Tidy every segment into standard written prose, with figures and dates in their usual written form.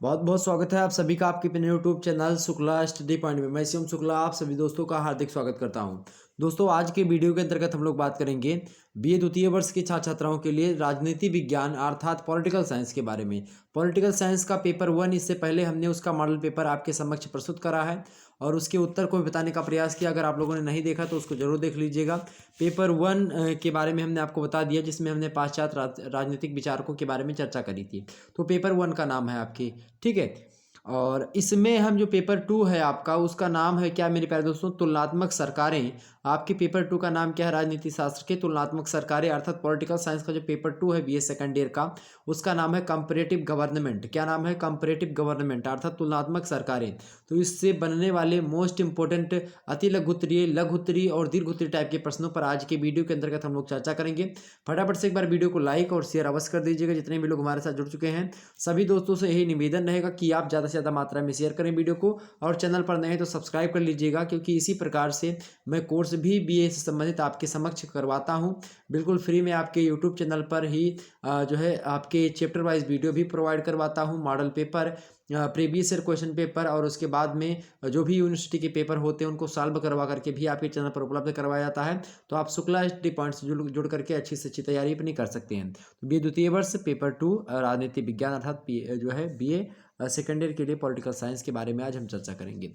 बहुत बहुत स्वागत है आप सभी का आपके अपने YouTube channel Shukla study point में। मैं शिवम शुक्ला आप सभी दोस्तों का हार्दिक स्वागत करता हूं। दोस्तों, आज के वीडियो के अंतर्गत हम लोग बात करेंगे बीए द्वितीय वर्ष के छात्र छात्राओं के लिए राजनीति विज्ञान अर्थात पॉलिटिकल साइंस के बारे में। पॉलिटिकल साइंस का पेपर 1, इससे पहले हमने उसका मॉडल पेपर आपके समक्ष प्रस्तुत करा है और उसके उत्तर को भी बताने का प्रयास किया। अगर आप लोगों ने नहीं देखा तो उसको जरूर देख लीजिएगा। पेपर 1 के बारे में हमने आपको बता दिया, जिसमें हमने पाश्चात्य राजनीतिक विचारकों के बारे में चर्चा करी थी। तो पेपर 1 का नाम है आपकी, ठीक है। और इसमें हम जो पेपर 2 है आपका, उसका नाम है क्या मेरे प्यारे दोस्तों, तुलनात्मक सरकारें। आपके पेपर 2 का नाम क्या है? राजनीति शास्त्र के तुलनात्मक सरकारें अर्थात पॉलिटिकल साइंस का जो पेपर 2 है बीए सेकंड ईयर का, उसका नाम है कंपैरेटिव गवर्नमेंट। क्या नाम है? कंपैरेटिव गवर्नमेंट अर्थात तुलनात्मक सरकारें। तो इससे बनने वाले मोस्ट इंपोर्टेंट अति लघुत्तरीय, लघुत्तरीय और दीर्घोत्तरीय टाइप के प्रश्नों पर आज के वीडियो के अंतर्गत हम लोग चर्चा करेंगे। फटाफट से एक बार वीडियो को लाइक और शेयर अवश्य कर दीजिएगा। जितने भी लोग हमारे साथ जुड़ चुके हैं सभी दोस्तों से यही निवेदन रहेगा कि आप ज़्यादा से ज़्यादा मात्रा में शेयर करें वीडियो को, और चैनल पर नए हैं तो सब्सक्राइब कर लीजिएगा, क्योंकि इसी प्रकार से मैं कोर्स भी बीए से संबंधित आपके समक्ष करवाता हूं बिल्कुल फ्री में। आपके यूट्यूब चैनल पर ही जो है आपके चैप्टर वाइज वीडियो भी प्रोवाइड करवाता हूं, model paper, previous year question paper, और उसके बाद में जो भी यूनिवर्सिटी के पेपर होते हैं उनको सॉल्व करवा करके भी आपके चैनल पर उपलब्ध करवाया जाता है। तो आप शुक्ला स्टडी पॉइंट से जुड़ करके अच्छी से अच्छी तैयारी अपनी कर सकते हैं। तो बीए द्वितीय वर्ष पेपर 2 राजनीति विज्ञान अर्थात जो है बीए सेकेंड ईयर के लिए पॉलिटिकल साइंस के बारे में आज हम चर्चा करेंगे।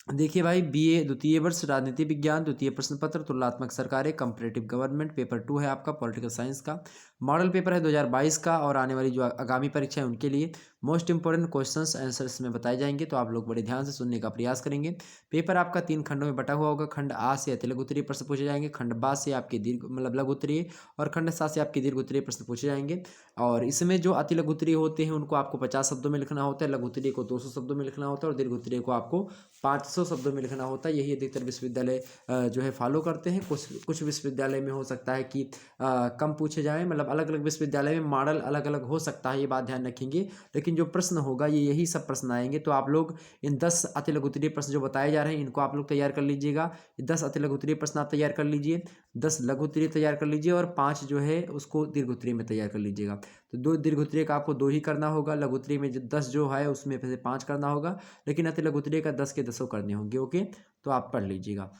देखिए भाई, बीए द्वितीय वर्ष राजनीति विज्ञान द्वितीय प्रश्न पत्र तुलनात्मक सरकारें कंपैरेटिव गवर्नमेंट पेपर 2 है आपका पॉलिटिकल साइंस का। मॉडल पेपर है 2022 का, और आने वाली जो आगामी परीक्षा है उनके लिए मोस्ट इंपोर्टेंट क्वेश्चंस आंसर्स में बताए जाएंगे। तो आप लोग बड़े ध्यान से सुनने का प्रयास करेंगे। पेपर आपका 3 खंडों में बटा हुआ होगा। खंड आ से अति लघु उत्तरीय प्रश्न पूछे जाएंगे, खंड बा से आपके दीर्घ मतलब लघु उत्तरीय, और खंड सा से आपके दीर्घ उत्तरीय प्रश्न पूछे जाएंगे। और इसमें जो अति लघु उत्तरीय होते हैं उनको आपको 50 शब्दों में लिखना होता है, लघु उत्तरीय को 200 शब्दों में लिखना होता है, और दीर्घ उत्तरीय को आपको 500 शब्दों में लिखना होता है। यही अधिकतर विश्वविद्यालय जो है फॉलो करते हैं। कुछ विश्वविद्यालय में हो सकता है कि कम पूछे जाएं, मतलब अलग अलग विश्वविद्यालय में मॉडल अलग अलग हो सकता है, ये बात ध्यान रखेंगे। लेकिन जो प्रश्न होगा ये यही सब प्रश्न आएंगे। तो आप लोग इन 10 अति लघु उत्तरीय प्रश्न जो बताए जा रहे हैं इनको आप लोग तैयार कर लीजिएगा। 10 अति लघु उत्तरीय प्रश्न आप तैयार कर लीजिए, 10 लघु उत्तरीय तैयार कर लीजिए, और 5 जो है उसको दीर्घ उत्तरीय में तैयार कर लीजिएगा। तो 2 दीर्घ उत्तरीय का आपको 2 ही करना होगा, लघु उत्तरीय में 10 जो है उसमें से 5 करना होगा, लेकिन अति लघु उत्तरीय का 10 के 10 करने होंगे। ओके, तो आप पढ़ लीजिएगा।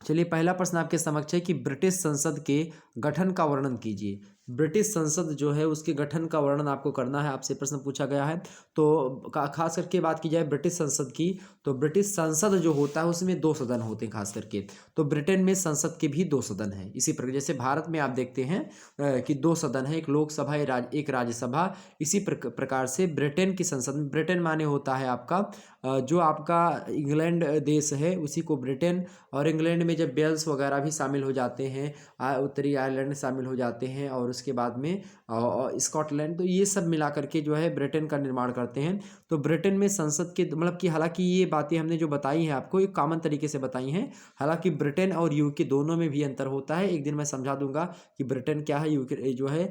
चलिए, पहला प्रश्न आपके समक्ष है कि ब्रिटिश संसद के गठन का वर्णन कीजिए। ब्रिटिश संसद जो है उसके गठन का वर्णन आपको करना है, आपसे प्रश्न पूछा गया है। तो खास करके बात की जाए ब्रिटिश संसद की, तो ब्रिटिश संसद जो होता है उसमें 2 सदन होते हैं खास करके। तो ब्रिटेन में संसद के भी 2 सदन हैं। इसी प्रकार जैसे भारत में आप देखते हैं कि 2 सदन है, एक लोकसभा एक राज्यसभा। इसी प्रकार से ब्रिटेन की संसद में, ब्रिटेन माने होता है आपका जो आपका इंग्लैंड देश है उसी को ब्रिटेन, और इंग्लैंड में जब वेल्स वगैरह भी शामिल हो जाते हैं, उत्तरी आयरलैंड शामिल हो जाते हैं, और उसके बाद में स्कॉटलैंड, तो ये सब मिला करके जो है ब्रिटेन का निर्माण करते हैं। तो ब्रिटेन में संसद के मतलब कि हालांकि ये बातें हमने जो बताई हैं आपको एक कॉमन तरीके से बताई हैं, हालांकि ब्रिटेन और यूके दोनों में भी अंतर होता है। एक दिन मैं समझा दूंगा कि ब्रिटेन क्या है, यूके जो है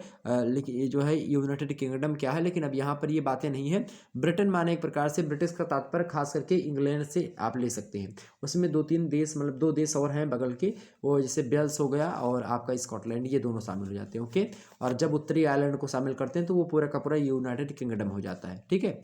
ये जो है यूनाइटेड किंगडम क्या है, लेकिन अब यहाँ पर ये बातें नहीं है। ब्रिटेन माने एक प्रकार से ब्रिटिश का तात्पर्य खास करके इंग्लैंड से आप ले सकते हैं। उसमें 2-3 देश मतलब 2 देश और हैं बगल के, वो जैसे वेल्स हो गया और आपका स्कॉटलैंड, ये दोनों शामिल हो जाते हैं। ओके, और जब उत्तरी आयरलैंड को शामिल करते हैं तो वो पूरा का पूरा यूनाइटेड किंगडम हो जाता है। ठीक है,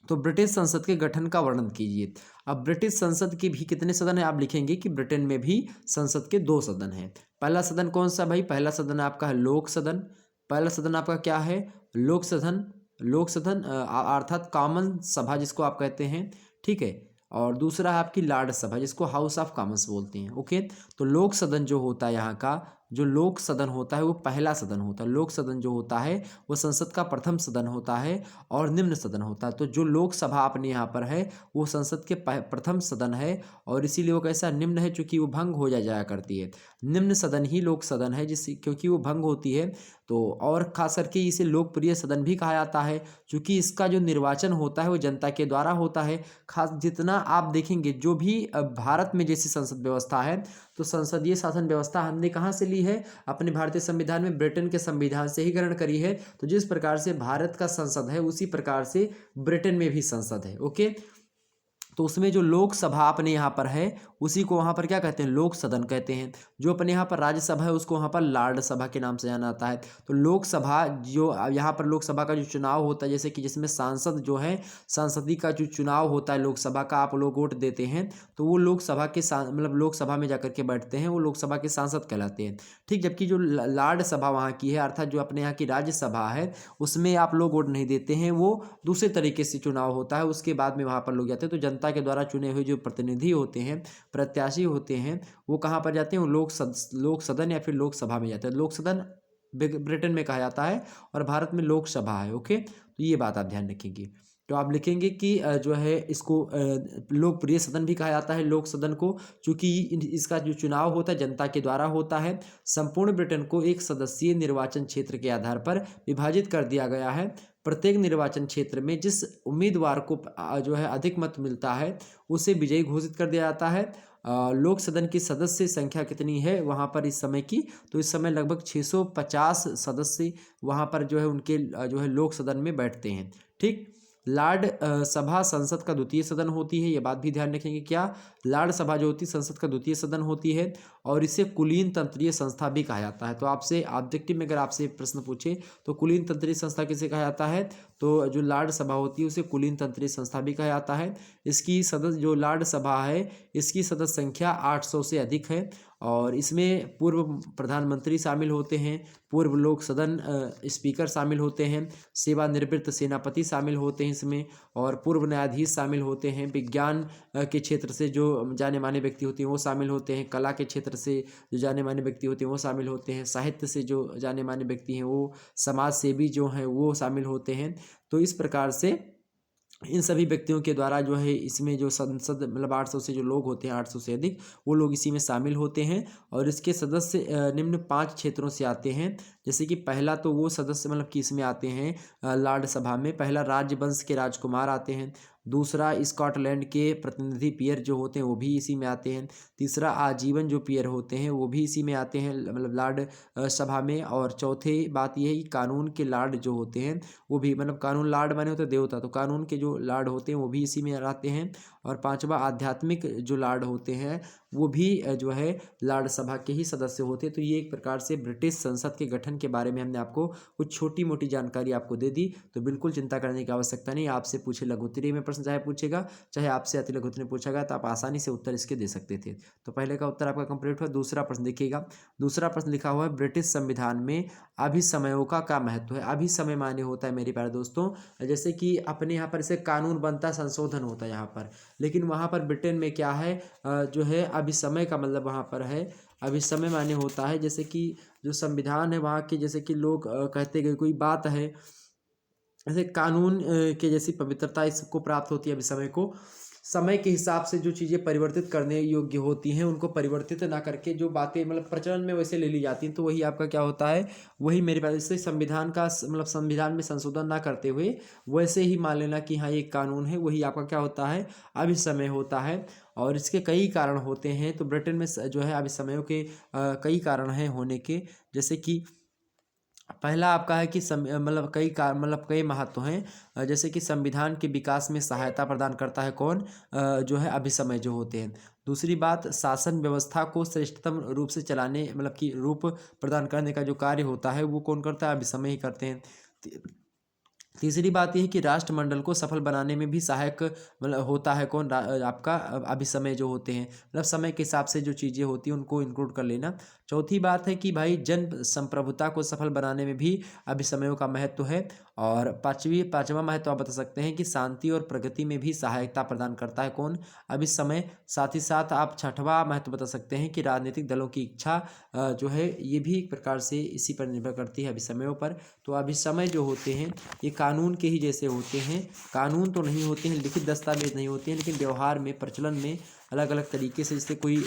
तो ब्रिटिश संसद के गठन का वर्णन कीजिए। अब ब्रिटिश संसद के भी कितने सदन है आप लिखेंगे कि ब्रिटेन में भी संसद के 2 सदन हैं। पहला सदन कौन सा भाई? पहला सदन आपका है लोक सदन। पहला सदन आपका क्या है? लोक सदन। लोक सदन अर्थात कॉमन सभा जिसको आप कहते हैं, ठीक है। और दूसरा है आपकी लॉर्ड सभा जिसको हाउस ऑफ कॉमन्स बोलते हैं। ओके, तो लोक सदन जो होता है यहाँ का, जो लोक सदन होता है वो पहला सदन होता है। लोक सदन जो होता है वो संसद का प्रथम सदन होता है, और निम्न सदन होता है। तो जो लोकसभा अपने यहाँ पर है वो संसद के प्रथम सदन है, और इसीलिए वो कैसा निम्न है, चूंकि वो भंग हो जाया करती है। निम्न सदन ही लोक सदन है, जिस क्योंकि वो भंग होती है। तो और खास करके इसे लोकप्रिय सदन भी कहा जाता है, क्योंकि इसका जो निर्वाचन होता है वो जनता के द्वारा होता है। खास जितना आप देखेंगे जो भी भारत में जैसी संसद व्यवस्था है, तो संसदीय शासन व्यवस्था हमने कहाँ से ली है? अपने भारतीय संविधान में ब्रिटेन के संविधान से ही ग्रहण करी है। तो जिस प्रकार से भारत का संसद है उसी प्रकार से ब्रिटेन में भी संसद है। ओके, तो उसमें जो लोकसभा अपने यहाँ पर है उसी को वहाँ पर क्या कहते हैं, लोक सदन कहते हैं। जो अपने यहाँ पर राज्यसभा है उसको वहाँ पर लाड सभा के नाम से जाना जाता है। तो लोकसभा जो यहाँ पर लोकसभा का जो चुनाव होता है, जैसे कि जिसमें सांसद जो है, संसदीय का जो चुनाव होता है लोकसभा का, आप लोग वोट देते हैं तो वो लोकसभा के मतलब लोकसभा में जाकर के बैठते हैं, वो लोकसभा के सांसद कहलाते हैं। ठीक, जबकि जो लाड सभा वहाँ की है, अर्थात जो अपने यहाँ की राज्यसभा है, उसमें आप लोग वोट नहीं देते हैं, वो दूसरे तरीके से चुनाव होता है, उसके बाद में वहाँ पर लोग जाते हैं। तो जनता के द्वारा चुने हुए जो प्रतिनिधि होते हैं, प्रत्याशी होते हैं, वो कहाँ पर जाते हैं, वो लोक सदन या फिर लोकसभा में जाते हैं। लोक सदन ब्रिटेन में कहा जाता है और भारत में लोकसभा है। ओके, तो ये बात आप ध्यान रखेंगे। तो आप लिखेंगे कि जो है इसको लोकप्रिय सदन भी कहा जाता है, लोक सदन को, क्योंकि इसका जो चुनाव होता है जनता के द्वारा होता है। संपूर्ण ब्रिटेन को एक सदस्यीय निर्वाचन क्षेत्र के आधार पर विभाजित कर दिया गया है। प्रत्येक निर्वाचन क्षेत्र में जिस उम्मीदवार को जो है अधिक मत मिलता है उसे विजयी घोषित कर दिया जाता है। लोक सदन की सदस्य संख्या कितनी है वहाँ पर इस समय की, तो इस समय लगभग 650 सदस्य वहाँ पर जो है उनके जो है लोक सदन में बैठते हैं। ठीक, लार्ड सभा संसद का द्वितीय सदन होती है, ये बात भी ध्यान रखेंगे। क्या, लार्ड सभा जो होती है संसद का द्वितीय सदन होती है और इसे कुलीन तंत्रीय संस्था भी कहा जाता है। तो आपसे ऑब्जेक्टिव में अगर आपसे प्रश्न पूछे तो कुलीन तंत्रीय संस्था किसे कहा जाता है, तो जो लार्ड सभा होती है उसे कुलीन तंत्रीय संस्था भी कहा जाता है। इसकी सदस्य जो लार्ड सभा है इसकी सदस्य संख्या 800 से अधिक है और इसमें पूर्व प्रधानमंत्री शामिल होते हैं, पूर्व लोक सदन स्पीकर शामिल होते हैं, सेवानिवृत्त सेनापति शामिल होते हैं इसमें, और पूर्व न्यायाधीश शामिल होते हैं। विज्ञान के क्षेत्र से जो जाने माने व्यक्ति होते हैं वो शामिल होते हैं, कला के क्षेत्र से जो जाने माने व्यक्ति होते हैं वो शामिल होते हैं, साहित्य से जो जाने माने व्यक्ति हैं वो, समाज सेवी जो हैं वो शामिल होते हैं। तो इस प्रकार से इन सभी व्यक्तियों के द्वारा जो है इसमें जो संसद मतलब 800 से जो लोग होते हैं, 800 से अधिक, वो लोग इसी में शामिल होते हैं। और इसके सदस्य निम्न 5 क्षेत्रों से आते हैं। जैसे कि पहला तो वो सदस्य मतलब कि इसमें आते हैं लार्ड सभा में, पहला राजवंश के राजकुमार आते हैं। दूसरा स्कॉटलैंड के प्रतिनिधि पीयर जो होते हैं वो भी इसी में आते हैं। तीसरा आजीवन जो पीयर होते हैं वो भी इसी में आते हैं मतलब लार्ड सभा में। और चौथी बात यह है कि कानून के लार्ड जो होते हैं वो भी, मतलब कानून लार्ड माने होते देवता, तो कानून के जो लार्ड होते हैं वो भी इसी में आते हैं। और पांचवा आध्यात्मिक जो लार्ड होते हैं वो भी जो है लार्ड सभा के ही सदस्य होते हैं। तो ये एक प्रकार से ब्रिटिश संसद के गठन के बारे में हमने आपको कुछ छोटी मोटी जानकारी आपको दे दी। तो बिल्कुल चिंता करने की आवश्यकता नहीं, आपसे पूछे लघु उत्तरीय में प्रश्न चाहे पूछेगा चाहे आपसे अति लघु उत्तरीय में पूछा गया तो आप आसानी से उत्तर इसके दे सकते थे। तो पहले का उत्तर आपका कंप्लीट हुआ। दूसरा प्रश्न देखिएगा, दूसरा प्रश्न लिखा हुआ है ब्रिटिश संविधान में अभिसमयों का क्या महत्व है। अभिसमय माने होता है मेरे प्यारे दोस्तों, जैसे कि अपने यहाँ पर इसे कानून बनता, संशोधन होता है यहाँ पर, लेकिन वहाँ पर ब्रिटेन में क्या है जो है अभिसमय का मतलब वहाँ पर है, अभिसमय माने होता है जैसे कि जो संविधान है वहाँ के, जैसे कि लोग कहते हैं कोई बात है, जैसे कानून के जैसी पवित्रता इसको प्राप्त होती है अभिसमय को। समय के हिसाब से जो चीज़ें परिवर्तित करने योग्य होती हैं उनको परिवर्तित ना करके जो बातें मतलब प्रचलन में वैसे ले ली जाती हैं, तो वही आपका क्या होता है, वही मेरे पास इससे संविधान का मतलब संविधान में संशोधन ना करते हुए वैसे ही मान लेना कि हाँ ये कानून है, वही आपका क्या होता है, अभिसमय होता है। और इसके कई कारण होते हैं। तो ब्रिटेन में जो है अभिसमयों के कई कारण हैं होने के। जैसे कि पहला आपका है कि मतलब कई महत्व हैं, जैसे कि संविधान के विकास में सहायता प्रदान करता है कौन, जो है अभिसमय जो होते हैं। दूसरी बात, शासन व्यवस्था को श्रेष्ठतम रूप से चलाने मतलब कि रूप प्रदान करने का जो कार्य होता है वो कौन करता है, अभिसमय ही करते हैं। तीसरी बात यह है कि राष्ट्रमंडल को सफल बनाने में भी सहायक मतलब होता है कौन, आपका अभिसमय जो होते हैं, मतलब समय के हिसाब से जो चीज़ें होती हैं उनको इंक्लूड कर लेना। चौथी बात है कि भाई जन संप्रभुता को सफल बनाने में भी अभिसमयों का महत्व है। और पांचवा महत्व आप बता सकते हैं कि शांति और प्रगति में भी सहायता प्रदान करता है कौन, अभिसमय। साथ ही साथ आप छठवां महत्व बता सकते हैं कि राजनीतिक दलों की इच्छा जो है ये भी एक प्रकार से इसी पर निर्भर करती है अभिसमयों पर। तो अभिसमय जो होते हैं ये कानून के ही जैसे होते हैं, कानून तो नहीं होते हैं, लिखित दस्तावेज नहीं होते हैं, लेकिन व्यवहार में प्रचलन में अलग अलग तरीके से, जैसे कोई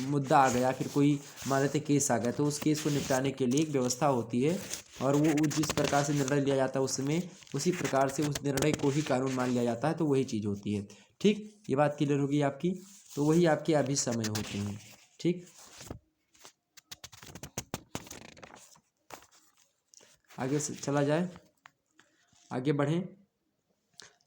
मुद्दा आ गया, फिर कोई मान लेते केस आ गया, तो उस केस को निपटाने के लिए एक व्यवस्था होती है और वो जिस प्रकार से निर्णय लिया जाता है उसमें उसी प्रकार से उस निर्णय को ही कानून मान लिया जाता है, तो वही चीज़ होती है। ठीक, ये बात क्लियर होगी आपकी। तो वही आपके अभिसमय होते हैं। ठीक, आगे से चला जाए, आगे बढ़ें।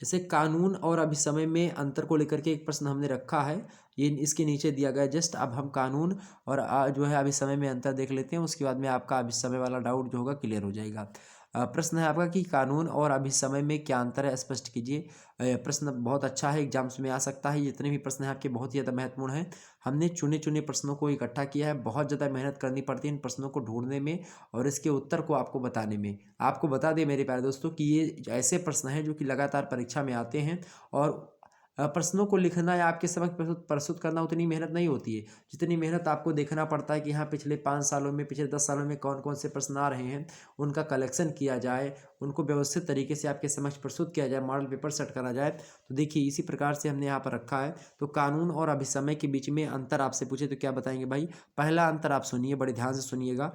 जैसे कानून और अभिसमय में अंतर को लेकर के एक प्रश्न हमने रखा है, ये इसके नीचे दिया गया जस्ट। अब हम कानून और जो है अभिसमय में अंतर देख लेते हैं, उसके बाद में आपका अभिसमय वाला डाउट जो होगा क्लियर हो जाएगा। प्रश्न है आपका कि कानून और अभिसमय में क्या अंतर है, स्पष्ट कीजिए। प्रश्न बहुत अच्छा है, एग्जाम्स में आ सकता है। जितने भी प्रश्न हैं आपके बहुत ही ज़्यादा महत्वपूर्ण हैं। हमने चुने चुने प्रश्नों को इकट्ठा किया है, बहुत ज़्यादा मेहनत करनी पड़ती है इन प्रश्नों को ढूंढने में और इसके उत्तर को आपको बताने में। आपको बता दें मेरे प्यारे दोस्तों कि ये ऐसे प्रश्न हैं जो कि लगातार परीक्षा में आते हैं और प्रश्नों को लिखना या आपके समक्ष प्रस्तुत करना उतनी मेहनत नहीं होती है जितनी मेहनत आपको देखना पड़ता है कि हाँ पिछले 5 सालों में, पिछले 10 सालों में कौन कौन से प्रश्न आ रहे हैं, उनका कलेक्शन किया जाए, उनको व्यवस्थित तरीके से आपके समक्ष प्रस्तुत किया जाए, मॉडल पेपर सेट करा जाए। तो देखिए इसी प्रकार से हमने यहाँ पर रखा है। तो कानून और अभिसमय के बीच में अंतर आपसे पूछे तो क्या बताएंगे भाई। पहला अंतर आप सुनिए, बड़े ध्यान से सुनिएगा।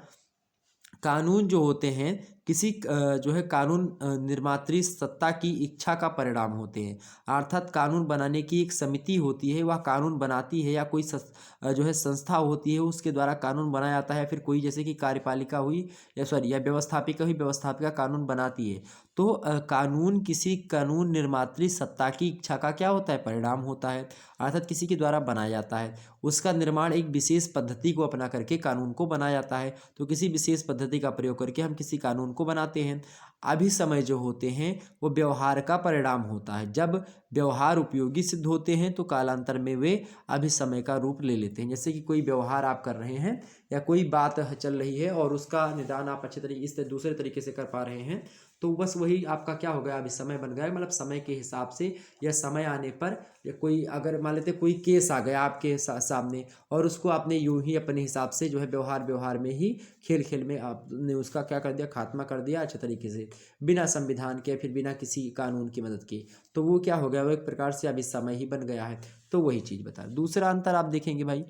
कानून जो होते हैं किसी जो है कानून निर्मात्री सत्ता की इच्छा का परिणाम होते हैं। अर्थात कानून बनाने की एक समिति होती है, वह कानून बनाती है, या कोई जो है संस्था होती है उसके द्वारा कानून बनाया जाता है। फिर कोई जैसे कि कार्यपालिका हुई या सॉरी या व्यवस्थापिका हुई, व्यवस्थापिका कानून बनाती है। तो कानून किसी कानून निर्मात्री सत्ता की इच्छा का क्या होता है, परिणाम होता है। अर्थात किसी के द्वारा बनाया जाता है, उसका निर्माण एक विशेष पद्धति को अपना करके कानून को बनाया जाता है। तो किसी विशेष पद्धति का प्रयोग करके हम किसी कानून को बनाते हैं। अभिसमय जो होते हैं वो व्यवहार का परिणाम होता है। जब व्यवहार उपयोगी सिद्ध होते हैं तो कालांतर में वे अभिसमय का रूप ले लेते हैं। जैसे कि कोई व्यवहार आप कर रहे हैं या कोई बात चल रही है और उसका निदान आप अच्छे तरीके इस दूसरे तरीके से कर पा रहे हैं, तो बस वही आपका क्या हो गया, अभिसमय बन गया। मतलब समय के हिसाब से या समय आने पर, या कोई अगर मान लेते कोई केस आ गया आपके सामने और उसको आपने यूं ही अपने हिसाब से जो है व्यवहार में ही, खेल खेल में आपने उसका क्या कर दिया, खात्मा कर दिया अच्छे तरीके से, बिना संविधान के, फिर बिना किसी कानून की मदद के। तो वो क्या हो गया, वो एक प्रकार से अभिसमय ही बन गया है। तो वही चीज़ बता। दूसरा अंतर आप देखेंगे भाई,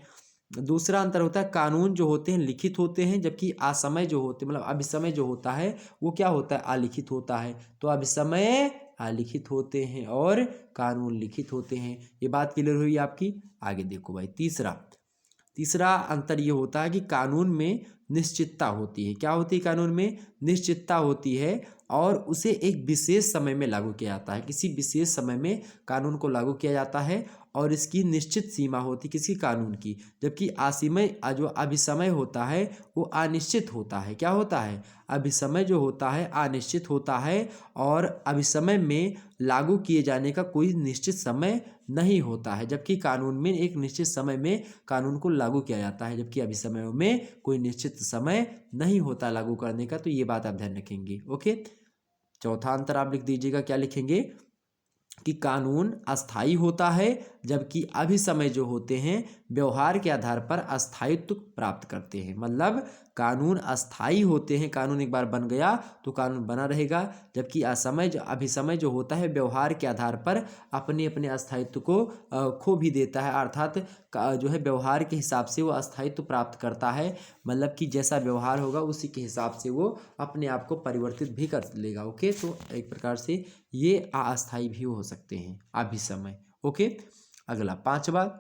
दूसरा अंतर होता है कानून जो होते हैं लिखित होते हैं, जबकि असमय जो होते मतलब अभिसमय जो होता है वो क्या होता है, अलिखित होता है। तो अभिसमय अलिखित होते हैं और कानून लिखित होते हैं। ये बात क्लियर हुई आपकी। आगे देखो भाई, तीसरा अंतर ये होता है कि कानून में निश्चितता होती है। क्या होती है, कानून में निश्चितता होती है और उसे एक विशेष समय में लागू किया जाता है। किसी विशेष समय में कानून को लागू किया जाता है और इसकी निश्चित सीमा होती है किसी कानून की। जबकि असीमय जो अभिसमय होता है वो अनिश्चित होता है। क्या होता है, अभिसमय जो होता है अनिश्चित होता है और अभिसमय में लागू किए जाने का कोई निश्चित समय नहीं होता है। जबकि कानून में एक निश्चित समय में कानून को लागू किया जाता है, जबकि अभिसमयों में कोई निश्चित समय नहीं होता लागू करने का। तो ये बात आप ध्यान रखेंगे। ओके, चौथा अंतर आप लिख दीजिएगा। क्या लिखेंगे कि कानून अस्थाई होता है, जबकि अभिसमय जो होते हैं व्यवहार के आधार पर अस्थायित्व प्राप्त करते हैं। मतलब कानून अस्थाई होते हैं, कानून एक बार बन गया तो कानून बना रहेगा, जबकि अभिसमय जो होता है व्यवहार के आधार पर अपने अपने अस्थायित्व को खो भी देता है। अर्थात जो है व्यवहार के हिसाब से वो अस्थायित्व प्राप्त करता है। मतलब कि जैसा व्यवहार होगा उसी के हिसाब से वो अपने आप को परिवर्तित भी कर लेगा। ओके, तो एक प्रकार से ये अस्थाई भी हो सकते हैं अभिसमय। ओके, अगला पांचवा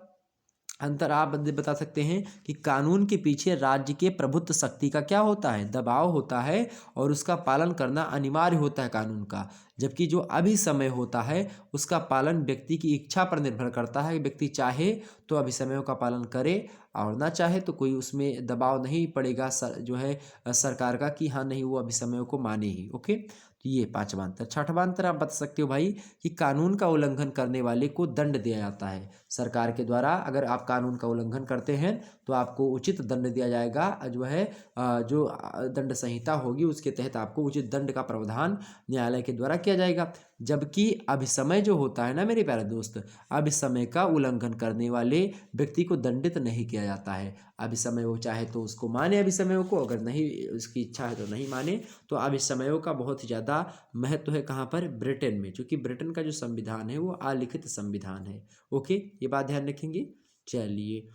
अंतर आप बता सकते हैं कि कानून के पीछे राज्य के प्रभुत्व शक्ति का क्या होता है, दबाव होता है और उसका पालन करना अनिवार्य होता है कानून का। जबकि जो अभिसमय होता है उसका पालन व्यक्ति की इच्छा पर निर्भर करता है। व्यक्ति चाहे तो अभिसमयों का पालन करे और ना चाहे तो कोई उसमें दबाव नहीं पड़ेगा जो है सरकार का कि हाँ नहीं वो अभिसमयों को माने ही। ओके, तो ये पांचवा अंतर। छठवां अंतर आप बता सकते हो भाई कि कानून का उल्लंघन करने वाले को दंड दिया जाता है सरकार के द्वारा। अगर आप कानून का उल्लंघन करते हैं तो आपको उचित दंड दिया जाएगा। जो है जो दंड संहिता होगी उसके तहत आपको उचित दंड का प्रावधान न्यायालय के द्वारा किया जाएगा। जबकि अभिसमय जो होता है ना मेरे प्यारे दोस्त, अभिसमय का उल्लंघन करने वाले व्यक्ति को दंडित नहीं किया जाता है। अभिसमय वो चाहे तो उसको माने अभिसमयों को, अगर नहीं उसकी इच्छा है तो नहीं माने। तो अभिसमयों का बहुत ही ज़्यादा महत्व है कहाँ पर, ब्रिटेन में, क्योंकि ब्रिटेन का जो संविधान है वो अलिखित संविधान है। ओके, ये बात ध्यान रखेंगे। चलिए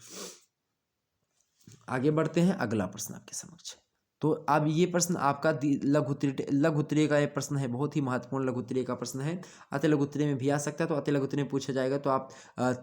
आगे बढ़ते हैं, अगला प्रश्न आपके समक्ष। तो अब ये प्रश्न आपका लघुत्तरीय का ये प्रश्न है, बहुत ही महत्वपूर्ण लघुत्तरीय का प्रश्न है। अति लघुत्तरीय में भी आ सकता है, तो अति लघुत्तरीय में पूछा जाएगा तो आप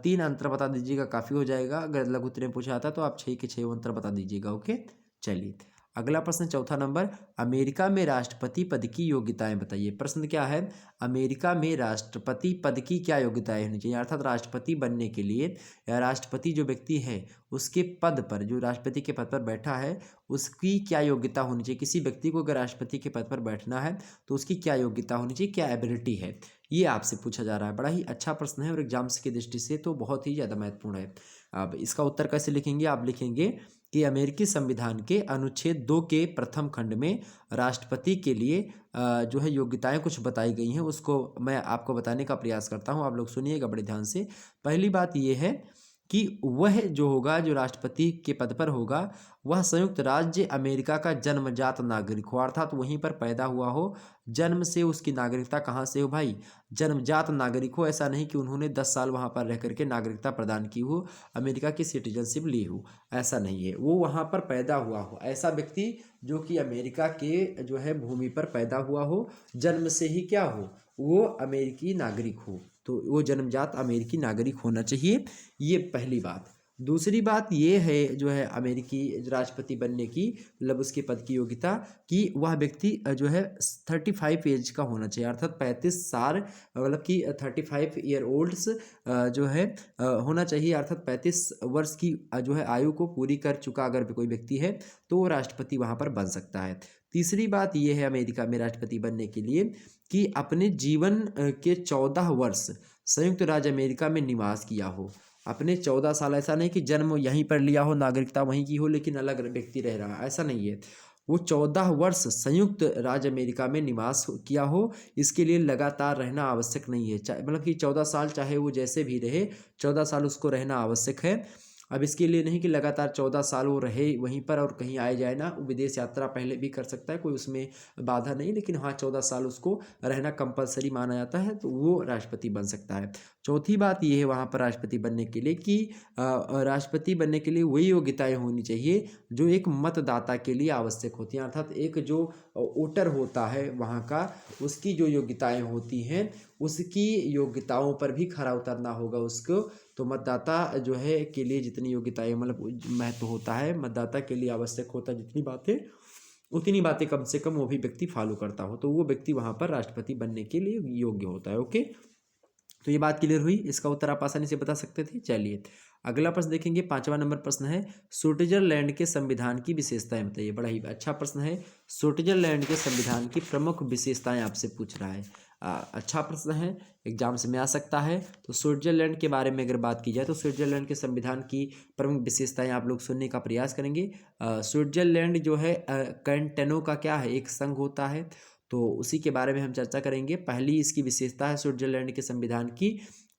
3 अंतर बता दीजिएगा, काफ़ी हो जाएगा। अगर लघुत्तरीय में पूछा जाता है तो आप 6 के 6 अंतर बता दीजिएगा। ओके, चलिए अगला प्रश्न चौथा नंबर, अमेरिका में राष्ट्रपति पद की योग्यताएं बताइए। प्रश्न क्या है, अमेरिका में राष्ट्रपति पद की क्या योग्यताएं होनी चाहिए, अर्थात राष्ट्रपति बनने के लिए या राष्ट्रपति जो व्यक्ति है उसके पद पर, जो राष्ट्रपति के पद पर बैठा है उसकी क्या योग्यता होनी चाहिए। किसी व्यक्ति को अगर राष्ट्रपति के पद पर बैठना है तो उसकी क्या योग्यता होनी चाहिए, क्या एबिलिटी है, ये आपसे पूछा जा रहा है। बड़ा ही अच्छा प्रश्न है और एग्जाम्स की दृष्टि से तो बहुत ही ज़्यादा महत्वपूर्ण है। अब इसका उत्तर कैसे लिखेंगे, आप लिखेंगे कि अमेरिकी संविधान के अनुच्छेद 2 के प्रथम खंड में राष्ट्रपति के लिए जो है योग्यताएं कुछ बताई गई हैं, उसको मैं आपको बताने का प्रयास करता हूं। आप लोग सुनिएगा बड़े ध्यान से। पहली बात यह है कि वह जो होगा, जो राष्ट्रपति के पद पर होगा, वह संयुक्त राज्य अमेरिका का जन्मजात नागरिक हो, अर्थात वहीं पर पैदा हुआ हो, जन्म से उसकी नागरिकता कहाँ से हो भाई, जन्मजात नागरिक हो। ऐसा नहीं कि उन्होंने 10 साल वहाँ पर रह करके नागरिकता प्रदान की हो, अमेरिका की सिटीजनशिप ली हो, ऐसा नहीं है। वो वहाँ पर पैदा हुआ हो, ऐसा व्यक्ति जो कि अमेरिका के जो है भूमि पर पैदा हुआ हो, जन्म से ही क्या हो, वो अमेरिकी नागरिक हो, तो वो जन्मजात अमेरिकी नागरिक होना चाहिए। ये पहली बात। दूसरी बात ये है जो है अमेरिकी राष्ट्रपति बनने की, मतलब उसके पद की योग्यता, कि वह व्यक्ति जो है 35 एज का होना चाहिए, अर्थात 35 साल, मतलब कि 35 ईयर ओल्ड्स जो है होना चाहिए, अर्थात 35 वर्ष की जो है आयु को पूरी कर चुका अगर कोई व्यक्ति है तो वो राष्ट्रपति वहाँ पर बन सकता है। तीसरी बात ये है अमेरिका में राष्ट्रपति बनने के लिए कि अपने जीवन के 14 वर्ष संयुक्त राज्य अमेरिका में निवास किया हो। अपने 14 साल, ऐसा नहीं कि जन्म यहीं पर लिया हो, नागरिकता वहीं की हो लेकिन अलग व्यक्ति रह रहा है, ऐसा नहीं है। वो 14 वर्ष संयुक्त राज्य अमेरिका में निवास किया हो, इसके लिए लगातार रहना आवश्यक नहीं है। मतलब कि 14 साल चाहे वो जैसे भी रहे, 14 साल उसको रहना आवश्यक है। अब इसके लिए नहीं कि लगातार 14 साल वो रहे वहीं पर और कहीं आए जाए ना, विदेश यात्रा पहले भी कर सकता है, कोई उसमें बाधा नहीं, लेकिन हाँ 14 साल उसको रहना कंपलसरी माना जाता है, तो वो राष्ट्रपति बन सकता है। चौथी बात ये है वहाँ पर राष्ट्रपति बनने के लिए कि राष्ट्रपति बनने के लिए वही योग्यताएं होनी चाहिए जो एक मतदाता के लिए आवश्यक होती हैं, अर्थात एक जो वोटर होता है वहाँ का, उसकी जो योग्यताएं होती हैं उसकी योग्यताओं पर भी खरा उतरना होगा उसको। तो मतदाता जो है के लिए जितनी योग्यताएं, मतलब महत्व होता है, मतदाता के लिए आवश्यक होता है जितनी बातें, उतनी बातें कम से कम वो भी व्यक्ति फॉलो करता हो, तो वो व्यक्ति वहाँ पर राष्ट्रपति बनने के लिए योग्य होता है। ओके, तो ये बात क्लियर हुई, इसका उत्तर आप आसानी से बता सकते थे। चलिए अगला प्रश्न देखेंगे, 5वां नंबर प्रश्न है, स्विट्जरलैंड के संविधान की विशेषताएं बताइए। बड़ा ही अच्छा प्रश्न है, स्विट्जरलैंड के संविधान की प्रमुख विशेषताएं आपसे पूछ रहा है। अच्छा प्रश्न है, एग्जाम्स में आ सकता है। तो स्विट्जरलैंड के बारे में अगर बात की जाए तो स्विट्जरलैंड के संविधान की प्रमुख विशेषताएं आप लोग सुनने का प्रयास करेंगे। स्विट्जरलैंड जो है कैंटनो का क्या है, एक संघ होता है, तो उसी के बारे में हम चर्चा करेंगे। पहली इसकी विशेषता है स्विट्जरलैंड के संविधान की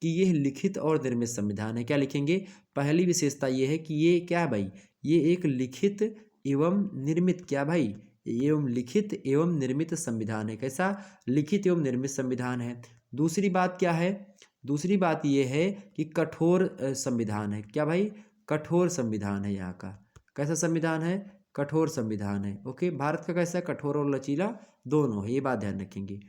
कि यह लिखित और निर्मित संविधान है। क्या लिखेंगे, पहली विशेषता ये है कि ये क्या है भाई, ये एक लिखित एवं निर्मित, क्या भाई, एवं लिखित एवं निर्मित संविधान है। कैसा, लिखित एवं निर्मित संविधान है। दूसरी बात क्या है, दूसरी बात ये है कि कठोर संविधान है। क्या भाई, कठोर संविधान है यहाँ का। कैसा संविधान है, कठोर संविधान है। ओके, भारत का कैसा, कठोर और लचीला दोनों है, ये बात ध्यान रखेंगे।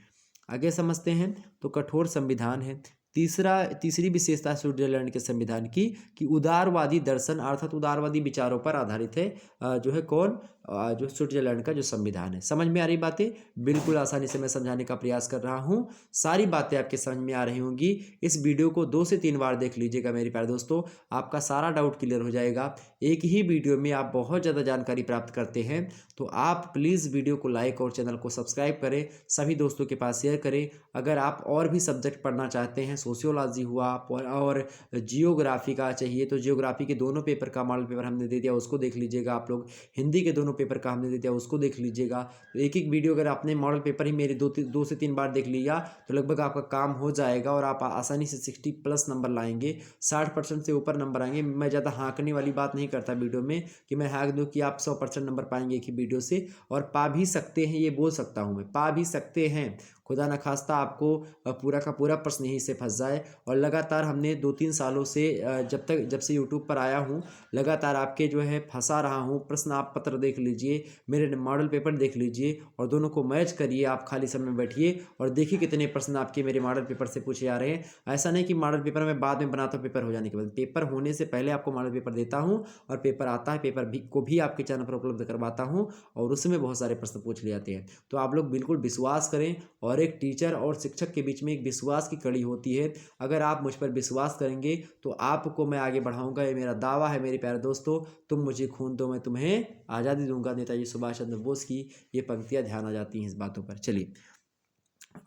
आगे समझते हैं, तो कठोर संविधान है। तीसरी विशेषता स्विट्जरलैंड के संविधान की कि उदारवादी दर्शन अर्थात उदारवादी विचारों पर आधारित है जो है कौन, जो स्विट्जरलैंड का जो संविधान है। समझ में आ रही बातें, बिल्कुल आसानी से मैं समझाने का प्रयास कर रहा हूँ, सारी बातें आपके समझ में आ रही होंगी। इस वीडियो को 2 से 3 बार देख लीजिएगा मेरे प्यारे दोस्तों, आपका सारा डाउट क्लियर हो जाएगा। एक ही वीडियो में आप बहुत ज़्यादा जानकारी प्राप्त करते हैं, तो आप प्लीज़ वीडियो को लाइक और चैनल को सब्सक्राइब करें, सभी दोस्तों के पास शेयर करें। अगर आप और भी सब्जेक्ट पढ़ना चाहते हैं, सोशियोलॉजी हुआ और जियोग्राफी का चाहिए, तो जियोग्राफी के दोनों पेपर का मॉडल पेपर हमने दे दिया, उसको देख लीजिएगा आप लोग। हिंदी के दोनों पेपर का हमने दे दिया, उसको देख लीजिएगा। तो एक एक वीडियो अगर आपने मॉडल पेपर ही मेरे 2 से 3 बार देख लिया तो लगभग आपका काम हो जाएगा और आप आसानी से 60+ नंबर लाएंगे, 60% से ऊपर नंबर आएंगे। मैं ज़्यादा हाँकने वाली बात नहीं करता वीडियो में कि मैं हाँक दूँ कि आप 100% नंबर पाएंगे एक ही वीडियो से, और पा भी सकते हैं, ये बोल सकता हूँ मैं, पा भी सकते हैं, खुदा न खास्ता आपको पूरा का पूरा प्रश्न यहीं से फंस जाए। और लगातार हमने 2-3 सालों से जब से यूट्यूब पर आया हूँ, लगातार आपके जो है फंसा रहा हूँ। प्रश्न आप पत्र देख लीजिए, मेरे मॉडल पेपर देख लीजिए और दोनों को मैच करिए। आप खाली समय में बैठिए और देखिए कितने प्रश्न आपके मेरे मॉडल पेपर से पूछे जा रहे हैं। ऐसा नहीं कि मॉडल पेपर मैं बाद में बनाता हूँ पेपर हो जाने के बाद, पेपर होने से पहले आपको मॉडल पेपर देता हूँ और पेपर आता है, पेपर भी को भी आपके चैनल पर उपलब्ध करवाता हूँ और उसमें बहुत सारे प्रश्न पूछ लिए जाते हैं। तो आप लोग बिल्कुल विश्वास करें और एक टीचर और शिक्षक के बीच में एक विश्वास की कड़ी होती है। अगर आप मुझ पर विश्वास करेंगे तो आपको मैं आगे बढ़ाऊंगा, ये मेरा दावा है मेरे प्यारे दोस्तों। तुम मुझे खून दो मैं तुम्हें आज़ादी दूंगा, नेताजी सुभाष चंद्र बोस की ये पंक्तियां ध्यान आ जाती हैं इस बातों पर। चलिए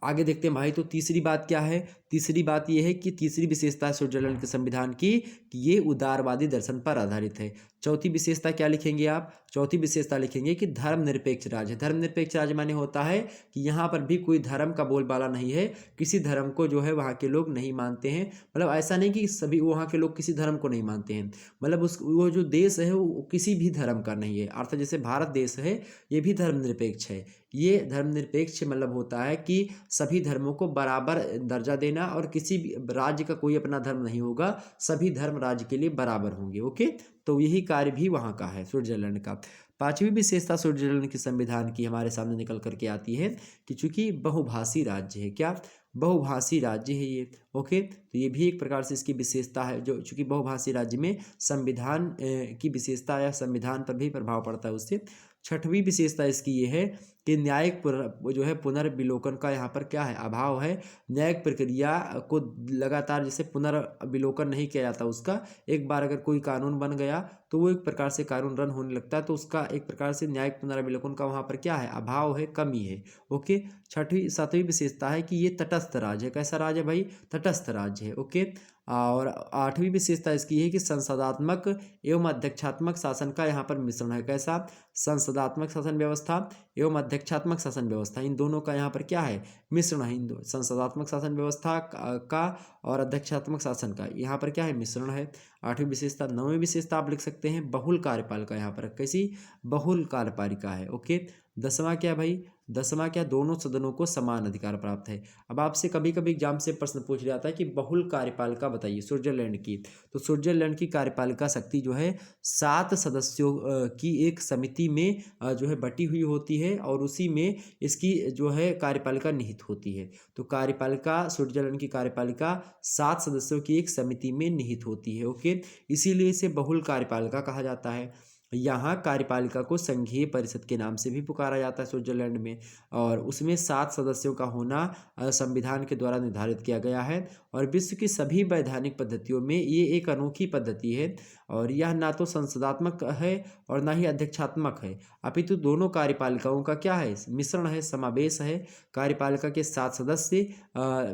आगे देखते हैं भाई। तो तीसरी बात क्या है? तीसरी बात यह है कि तीसरी विशेषता है स्विट्जरलैंड के संविधान की कि ये उदारवादी दर्शन पर आधारित है। चौथी विशेषता क्या लिखेंगे आप? चौथी विशेषता लिखेंगे कि धर्मनिरपेक्ष राज्य है। धर्मनिरपेक्ष राज्य माने होता है कि यहाँ पर भी कोई धर्म का बोलबाला नहीं है, किसी धर्म को जो है वहाँ के लोग नहीं मानते हैं। मतलब ऐसा नहीं कि सभी वहाँ के लोग किसी धर्म को नहीं मानते हैं, मतलब वो जो देश है वो किसी भी धर्म का नहीं है। अर्थात जैसे भारत देश है ये भी धर्मनिरपेक्ष है। ये धर्मनिरपेक्ष मतलब होता है कि सभी धर्मों को बराबर दर्जा देना और किसी भी राज्य का कोई अपना धर्म नहीं होगा, सभी धर्म राज्य के लिए बराबर होंगे। ओके, तो यही कार्य भी वहाँ का है स्विट्जरलैंड का। पांचवी विशेषता स्विट्जरलैंड के संविधान की हमारे सामने निकल करके आती है कि चूंकि बहुभाषी राज्य है, क्या बहुभाषी राज्य है ये। ओके, तो ये भी एक प्रकार से इसकी विशेषता है, जो चूंकि बहुभाषी राज्य में संविधान की विशेषता या संविधान पर भी प्रभाव पड़ता है उससे। छठवीं विशेषता इसकी ये है कि न्यायिक जो है पुनर्विलोकन का यहाँ पर क्या है? अभाव है। न्यायिक प्रक्रिया को लगातार जैसे पुनर्विलोकन नहीं किया जाता उसका। एक बार अगर कोई कानून बन गया तो वो एक प्रकार से कानून रन होने लगता है, तो उसका एक प्रकार से न्यायिक पुनर्विलोकन का वहाँ पर क्या है? अभाव है, कमी है। ओके, सातवीं विशेषता है कि ये तटस्थ राज्य है। कैसा राज्य है भाई? तटस्थ राज्य है। ओके, और आठवीं विशेषता इसकी है कि संसदात्मक एवं अध्यक्षात्मक शासन का यहाँ पर मिश्रण है। कैसा? संसदात्मक शासन व्यवस्था एवं अध्यक्षात्मक शासन व्यवस्था, इन दोनों का यहाँ पर क्या है? मिश्रण है। इन दो संसदात्मक शासन व्यवस्था का और अध्यक्षात्मक शासन का यहाँ पर क्या है? मिश्रण है। आठवीं विशेषता। नौवीं विशेषता आप लिख सकते हैं बहुल कार्यपालिका, यहाँ पर कैसी? बहुल कार्यपालिका है। ओके, दसवां क्या भाई? दसवां क्या? दोनों सदनों को समान अधिकार प्राप्त है। अब आपसे कभी कभी एग्जाम से प्रश्न पूछ लिया जाता है कि बहुल कार्यपालिका बताइए स्विट्जरलैंड की। तो स्विट्जरलैंड की कार्यपालिका शक्ति जो है 7 सदस्यों की एक समिति में जो है बटी हुई होती है और उसी में इसकी जो है कार्यपालिका निहित होती है। तो कार्यपालिका, स्विट्जरलैंड की कार्यपालिका 7 सदस्यों की एक समिति में निहित होती है। ओके, इसीलिए इसे बहुल कार्यपालिका कहा जाता है। यहाँ कार्यपालिका को संघीय परिषद के नाम से भी पुकारा जाता है स्विट्जरलैंड में, और उसमें 7 सदस्यों का होना संविधान के द्वारा निर्धारित किया गया है। और विश्व की सभी वैधानिक पद्धतियों में ये एक अनोखी पद्धति है और यह ना तो संसदात्मक है और ना ही अध्यक्षात्मक है, अपितु दोनों कार्यपालिकाओं का क्या है? मिश्रण है, समावेश है। कार्यपालिका के 7 सदस्य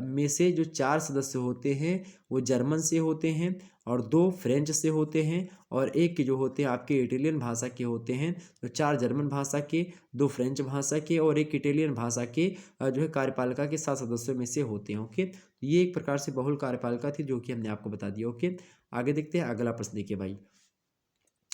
में से जो 4 सदस्य होते हैं वो जर्मन से होते हैं और 2 फ्रेंच से होते हैं और एक के जो होते हैं आपके इटालियन भाषा के होते हैं। तो 4 जर्मन भाषा के, 2 फ्रेंच भाषा के और एक इटालियन भाषा के जो है कार्यपालिका के 7 सदस्यों में से होते हैं। ओके, तो ये एक प्रकार से बहुल कार्यपालिका थी जो कि हमने आपको बता दिया। ओके, आगे देखते हैं अगला प्रश्न। देखिए भाई,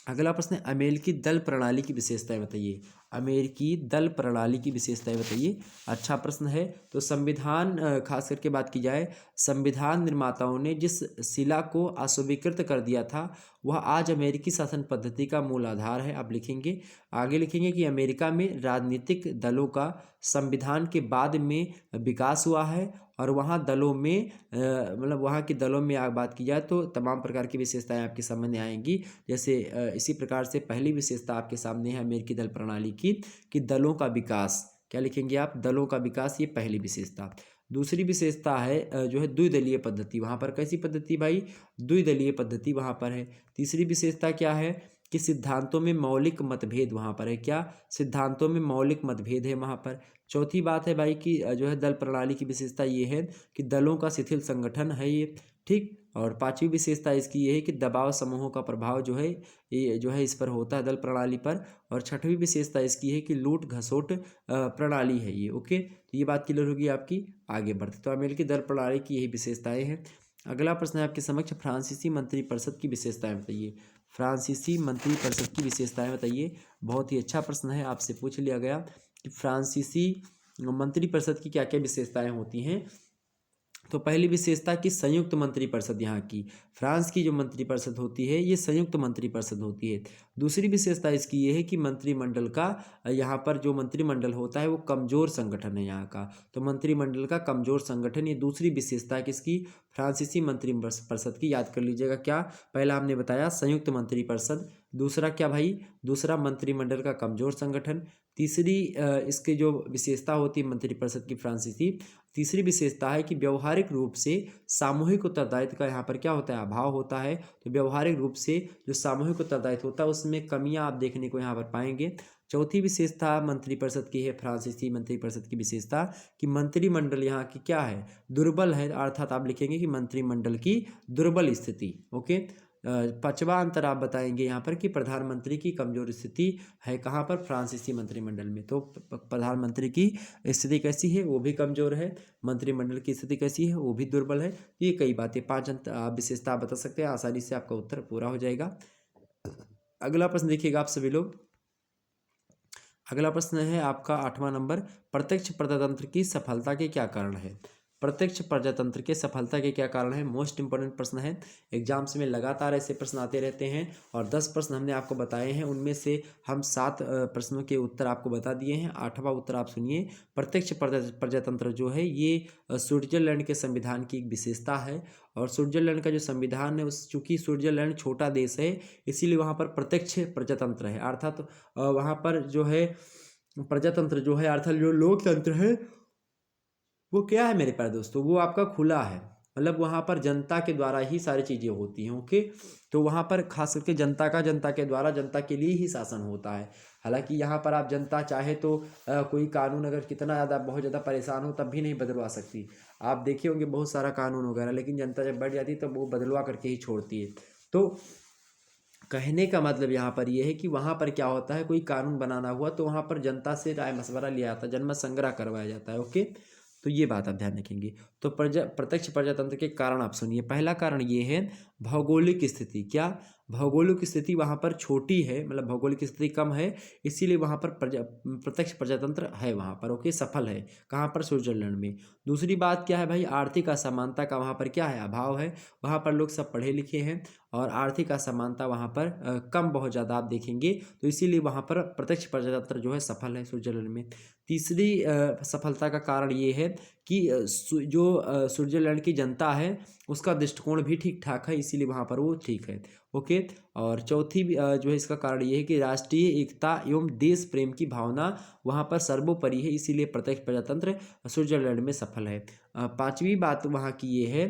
अगला प्रश्न है अमेरिकी दल प्रणाली की विशेषताएं बताइए। अमेरिकी दल प्रणाली की विशेषताएं बताइए। अच्छा प्रश्न है। तो संविधान खास करके बात की जाए, संविधान निर्माताओं ने जिस शिला को अस्वीकृत कर दिया था वह आज अमेरिकी शासन पद्धति का मूल आधार है। आप लिखेंगे, आगे लिखेंगे कि अमेरिका में राजनीतिक दलों का संविधान के बाद में विकास हुआ है और वहाँ दलों में मतलब वहाँ के दलों में बात की जाए तो तमाम प्रकार की विशेषताएं आपके सामने आएंगी। जैसे इसी प्रकार से पहली विशेषता आपके सामने है अमेरिकी दल प्रणाली की कि दलों का विकास। क्या लिखेंगे आप? दलों का विकास, ये पहली विशेषता। दूसरी विशेषता है जो है द्विदलीय पद्धति। वहाँ पर कैसी पद्धति भाई? द्विदलीय पद्धति वहाँ पर है। तीसरी विशेषता क्या है कि सिद्धांतों में मौलिक मतभेद वहाँ पर है। क्या? सिद्धांतों में मौलिक मतभेद है वहाँ पर। चौथी बात है भाई कि जो है दल प्रणाली की विशेषता ये है कि दलों का शिथिल संगठन है ये, ठीक। और पांचवी विशेषता इसकी ये है कि दबाव समूहों का प्रभाव जो है ये जो है इस पर होता है दल प्रणाली पर। और छठवीं विशेषता इसकी है कि लूट घसोट प्रणाली है ये। ओके, तो ये बात क्लियर होगी आपकी। आगे बढ़ते तो अमेरिकी दल प्रणाली की यही विशेषताएं हैं। अगला प्रश्न है आपके समक्ष फ्रांसीसी मंत्रिपरिषद की विशेषताएं बताइए। फ्रांसीसी मंत्रिपरिषद की विशेषताएं बताइए। बहुत ही अच्छा प्रश्न है, आपसे पूछ लिया गया कि फ्रांसीसी मंत्रिपरिषद की क्या क्या विशेषताएं होती हैं। तो पहली विशेषता कि संयुक्त मंत्रिपरिषद यहाँ की, फ्रांस की जो मंत्रिपरिषद होती है ये संयुक्त मंत्रिपरिषद होती है। दूसरी विशेषता इसकी ये है कि मंत्रिमंडल का यहाँ पर जो मंत्रिमंडल होता है वो कमज़ोर संगठन है यहाँ का। तो मंत्रिमंडल का कमज़ोर संगठन, ये दूसरी विशेषता है किसकी, फ्रांसीसी मंत्रिपरिषद की। याद कर लीजिएगा क्या, पहला हमने बताया संयुक्त मंत्रिपरिषद, दूसरा क्या भाई, दूसरा मंत्रिमंडल का कमज़ोर संगठन। तीसरी इसकी जो विशेषता होती है मंत्रिपरिषद की फ्रांसीसी, तीसरी विशेषता है कि व्यवहारिक रूप से सामूहिक उत्तरदायित्व का यहाँ पर क्या होता है, अभाव होता है। तो व्यवहारिक रूप से जो सामूहिक उत्तरदायित्व होता है उसमें कमियां आप देखने को यहाँ पर पाएंगे। चौथी विशेषता मंत्रिपरिषद की है, फ्रांसीसी मंत्रिपरिषद की विशेषता कि मंत्रिमंडल यहाँ की क्या है, दुर्बल है, अर्थात आप लिखेंगे कि मंत्रिमंडल की दुर्बल स्थिति। ओके। पांचवा अंतर आप बताएंगे यहाँ पर कि प्रधानमंत्री की कमजोर स्थिति है कहाँ पर, फ्रांसीसी मंत्रिमंडल में। तो प्रधानमंत्री की स्थिति कैसी है, वो भी कमजोर है, मंत्रिमंडल की स्थिति कैसी है, वो भी दुर्बल है। ये कई बातें, पांच विशेषता आप बता सकते हैं, आसानी से आपका उत्तर पूरा हो जाएगा। अगला प्रश्न देखिएगा आप सभी लोग। अगला प्रश्न है आपका 8वां नंबर, प्रत्यक्ष प्रजातंत्र की सफलता के क्या कारण है। प्रत्यक्ष प्रजातंत्र के सफलता के क्या कारण है, मोस्ट इंपोर्टेंट प्रश्न है। एग्जाम्स में लगातार ऐसे प्रश्न आते रहते हैं और 10 प्रश्न हमने आपको बताए हैं, उनमें से हम 7 प्रश्नों के उत्तर आपको बता दिए हैं। 8वां उत्तर आप सुनिए। प्रत्यक्ष प्रजातंत्र जो है ये स्विट्जरलैंड के संविधान की एक विशेषता है। और स्विट्जरलैंड का जो संविधान है उस, चूँकि स्विट्जरलैंड छोटा देश है इसीलिए वहाँ पर प्रत्यक्ष प्रजातंत्र है, अर्थात वहाँ पर जो है प्रजातंत्र जो है, अर्थात जो लोकतंत्र है वो क्या है मेरे प्यारे दोस्तों, वो आपका खुला है। मतलब वहाँ पर जनता के द्वारा ही सारी चीज़ें होती हैं। ओके। तो वहाँ पर खास करके जनता के द्वारा, जनता के लिए ही शासन होता है। हालांकि यहाँ पर आप जनता चाहे तो कोई कानून अगर कितना ज़्यादा बहुत ज़्यादा परेशान हो तब भी नहीं बदलवा सकती। आप देखे होंगे बहुत सारा कानून वगैरह, लेकिन जनता जब बढ़ जाती है तो वो बदलवा करके ही छोड़ती है। तो कहने का मतलब यहाँ पर यह है कि वहाँ पर क्या होता है, कोई कानून बनाना हुआ तो वहाँ पर जनता से राय मशवरा लिया जाता है, जनमत संग्रह करवाया जाता है। ओके। तो ये बात आप ध्यान रखेंगे। तो प्रत्यक्ष प्रजातंत्र के कारण आप सुनिए। पहला कारण ये है भौगोलिक स्थिति। क्या, भौगोलिक स्थिति वहाँ पर छोटी है, मतलब भौगोलिक स्थिति कम है, इसीलिए वहाँ पर प्रत्यक्ष प्रजातंत्र है वहाँ पर। ओके, सफल है। कहाँ पर, स्विट्जरलैंड में। दूसरी बात क्या है भाई, आर्थिक असमानता का वहाँ पर क्या है, अभाव है। वहाँ पर लोग सब पढ़े लिखे हैं और आर्थिक असमानता वहाँ पर कम बहुत ज़्यादा आप देखेंगे, तो इसीलिए वहाँ पर प्रत्यक्ष प्रजातंत्र जो है सफल है स्विट्जरलैंड में। तीसरी सफलता का कारण ये है कि जो स्विट्जरलैंड की जनता है उसका दृष्टिकोण भी ठीक ठाक है, इसीलिए वहाँ पर वो ठीक है। ओके। और चौथी जो है इसका कारण ये है कि राष्ट्रीय एकता एवं देश प्रेम की भावना वहाँ पर सर्वोपरि है, इसीलिए प्रत्यक्ष प्रजातंत्र स्विट्जरलैंड में सफल है। पांचवी बात वहाँ की ये है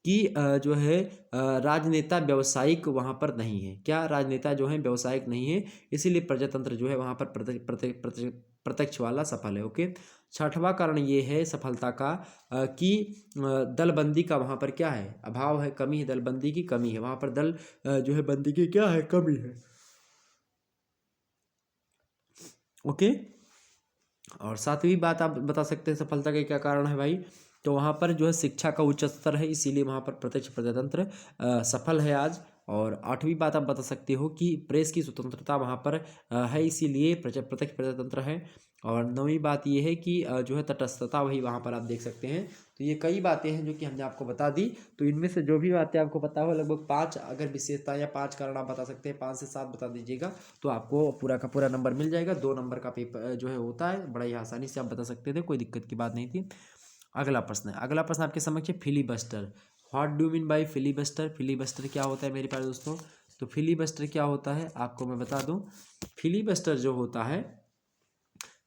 कि जो है राजनेता व्यावसायिक वहाँ पर नहीं है। क्या, राजनेता जो है व्यावसायिक नहीं है, इसीलिए प्रजातंत्र जो है वहाँ पर प्रत्यक्ष वाला सफल है। ओके। छठवां कारण ये है सफलता का कि दलबंदी का वहाँ पर क्या है, अभाव है, कमी है, दलबंदी की कमी है वहाँ पर, दल जो है बंदी की क्या है, कमी है। ओके। और सातवीं बात आप बता सकते हैं सफलता के क्या कारण है भाई, तो वहाँ पर जो है शिक्षा का उच्च स्तर है, इसीलिए वहाँ पर प्रत्यक्ष प्रजातंत्र सफल है आज। और आठवीं बात आप बता सकते हो कि प्रेस की स्वतंत्रता वहाँ पर है, इसीलिए प्रत्यक्ष प्रजातंत्र है। और नौवीं बात ये है कि जो है तटस्थता वही वहाँ पर आप देख सकते हैं। तो ये कई बातें हैं जो कि हमने आपको बता दी। तो इनमें से जो भी बातें आपको पता हो, लगभग 5 अगर विशेषता या 5 कारण आप बता सकते हैं, 5 से 7 बता दीजिएगा तो आपको पूरा का पूरा नंबर मिल जाएगा। 2 नंबर का पेपर जो है होता है, बड़ा ही आसानी से आप बता सकते थे, कोई दिक्कत की बात नहीं थी। अगला प्रश्न है, अगला प्रश्न आपके समक्ष है filibuster. What do mean by filibuster. Filibuster क्या होता है मेरे प्यारे दोस्तों, तो फिलीबस्टर क्या होता है आपको मैं बता दूं। फिलीबस्टर जो होता है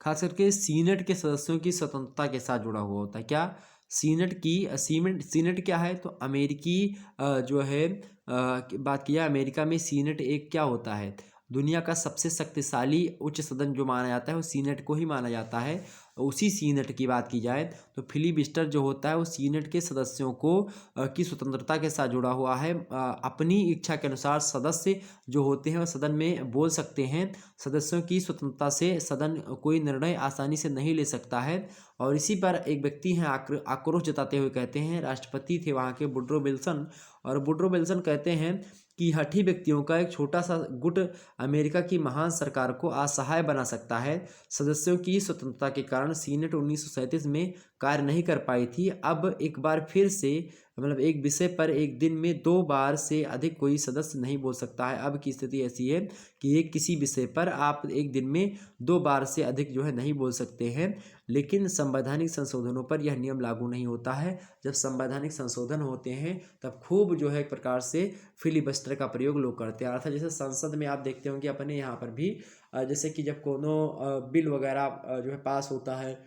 खास करके सीनेट के सदस्यों की स्वतंत्रता के साथ जुड़ा हुआ होता है। क्या, सीनेट क्या है, तो अमेरिकी जो है बात किया, अमेरिका में सीनेट एक क्या होता है, दुनिया का सबसे शक्तिशाली उच्च सदन जो माना जाता है वो सीनेट को ही माना जाता है। उसी सीनेट की बात की जाए तो फिलीबस्टर जो होता है वो सीनेट के सदस्यों को की स्वतंत्रता के साथ जुड़ा हुआ है। अपनी इच्छा के अनुसार सदस्य जो होते हैं वह सदन में बोल सकते हैं। सदस्यों की स्वतंत्रता से सदन कोई निर्णय आसानी से नहीं ले सकता है। और इसी पर एक व्यक्ति हैं आक्रोश जताते हुए कहते हैं, राष्ट्रपति थे वहाँ के वुड्रो विल्सन, और वुड्रो विल्सन कहते हैं कि हठी व्यक्तियों का एक छोटा सा गुट अमेरिका की महान सरकार को असहाय बना सकता है। सदस्यों की स्वतंत्रता के कारण सीनेट 1937 में कार्य नहीं कर पाई थी। अब एक बार फिर से मतलब एक विषय पर एक दिन में 2 बार से अधिक कोई सदस्य नहीं बोल सकता है। अब की स्थिति ऐसी है कि एक किसी विषय पर आप एक दिन में 2 बार से अधिक जो है नहीं बोल सकते हैं। लेकिन संवैधानिक संशोधनों पर यह नियम लागू नहीं होता है। जब संवैधानिक संशोधन होते हैं तब खूब जो है एक प्रकार से फिलिबस्टर का प्रयोग लोग करते हैं। अर्थात जैसे संसद में आप देखते होंगे अपने यहाँ पर भी जैसे कि जब कोनो बिल वगैरह जो है पास होता है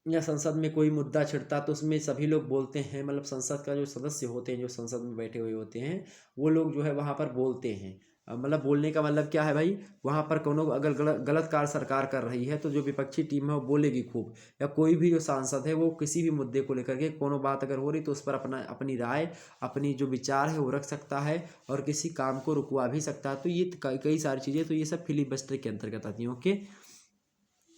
या संसद में कोई मुद्दा छिड़ता तो उसमें सभी लोग बोलते हैं, मतलब संसद का जो सदस्य होते हैं जो संसद में बैठे हुए होते हैं वो लोग जो है वहाँ पर बोलते हैं। मतलब बोलने का मतलब क्या है भाई, वहाँ पर कोनो अगर गलत कार्य सरकार कर रही है तो जो विपक्षी टीम है वो बोलेगी खूब, या कोई भी जो सांसद है वो किसी भी मुद्दे को लेकर के कोनो बात अगर हो रही तो उस पर अपनी राय अपनी जो विचार है वो रख सकता है और किसी काम को रुकवा भी सकता है। तो ये कई सारी चीज़ें, तो ये सब फिलिबस्टर के अंतर्गत आती हैं। ओके,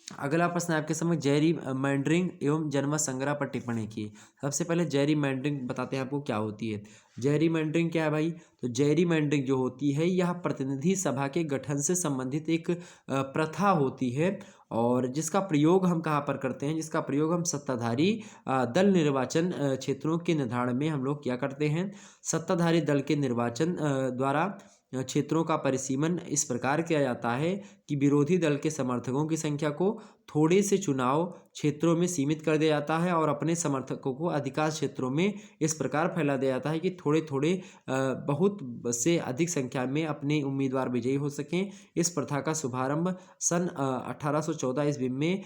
अगला प्रश्न आपके समझ जेरी मैंडरिंग एवं जनमत संग्रह पर टिप्पणी की। सबसे पहले जेरी मैंडरिंग बताते हैं आपको क्या होती है। जेरी मैंडरिंग क्या है भाई, तो जेरी मैंडरिंग जो होती है यह प्रतिनिधि सभा के गठन से संबंधित एक प्रथा होती है और जिसका प्रयोग हम कहाँ पर करते हैं, जिसका प्रयोग हम सत्ताधारी दल निर्वाचन क्षेत्रों के निर्धारण में हम लोग क्या करते हैं। सत्ताधारी दल के निर्वाचन द्वारा क्षेत्रों का परिसीमन इस प्रकार किया जाता है कि विरोधी दल के समर्थकों की संख्या को थोड़े से चुनाव क्षेत्रों में सीमित कर दिया जाता है और अपने समर्थकों को अधिकांश क्षेत्रों में इस प्रकार फैला दिया जाता है कि थोड़े थोड़े बहुत से अधिक संख्या में अपने उम्मीदवार विजयी हो सकें। इस प्रथा का शुभारंभ सन 1814 ईस्वी में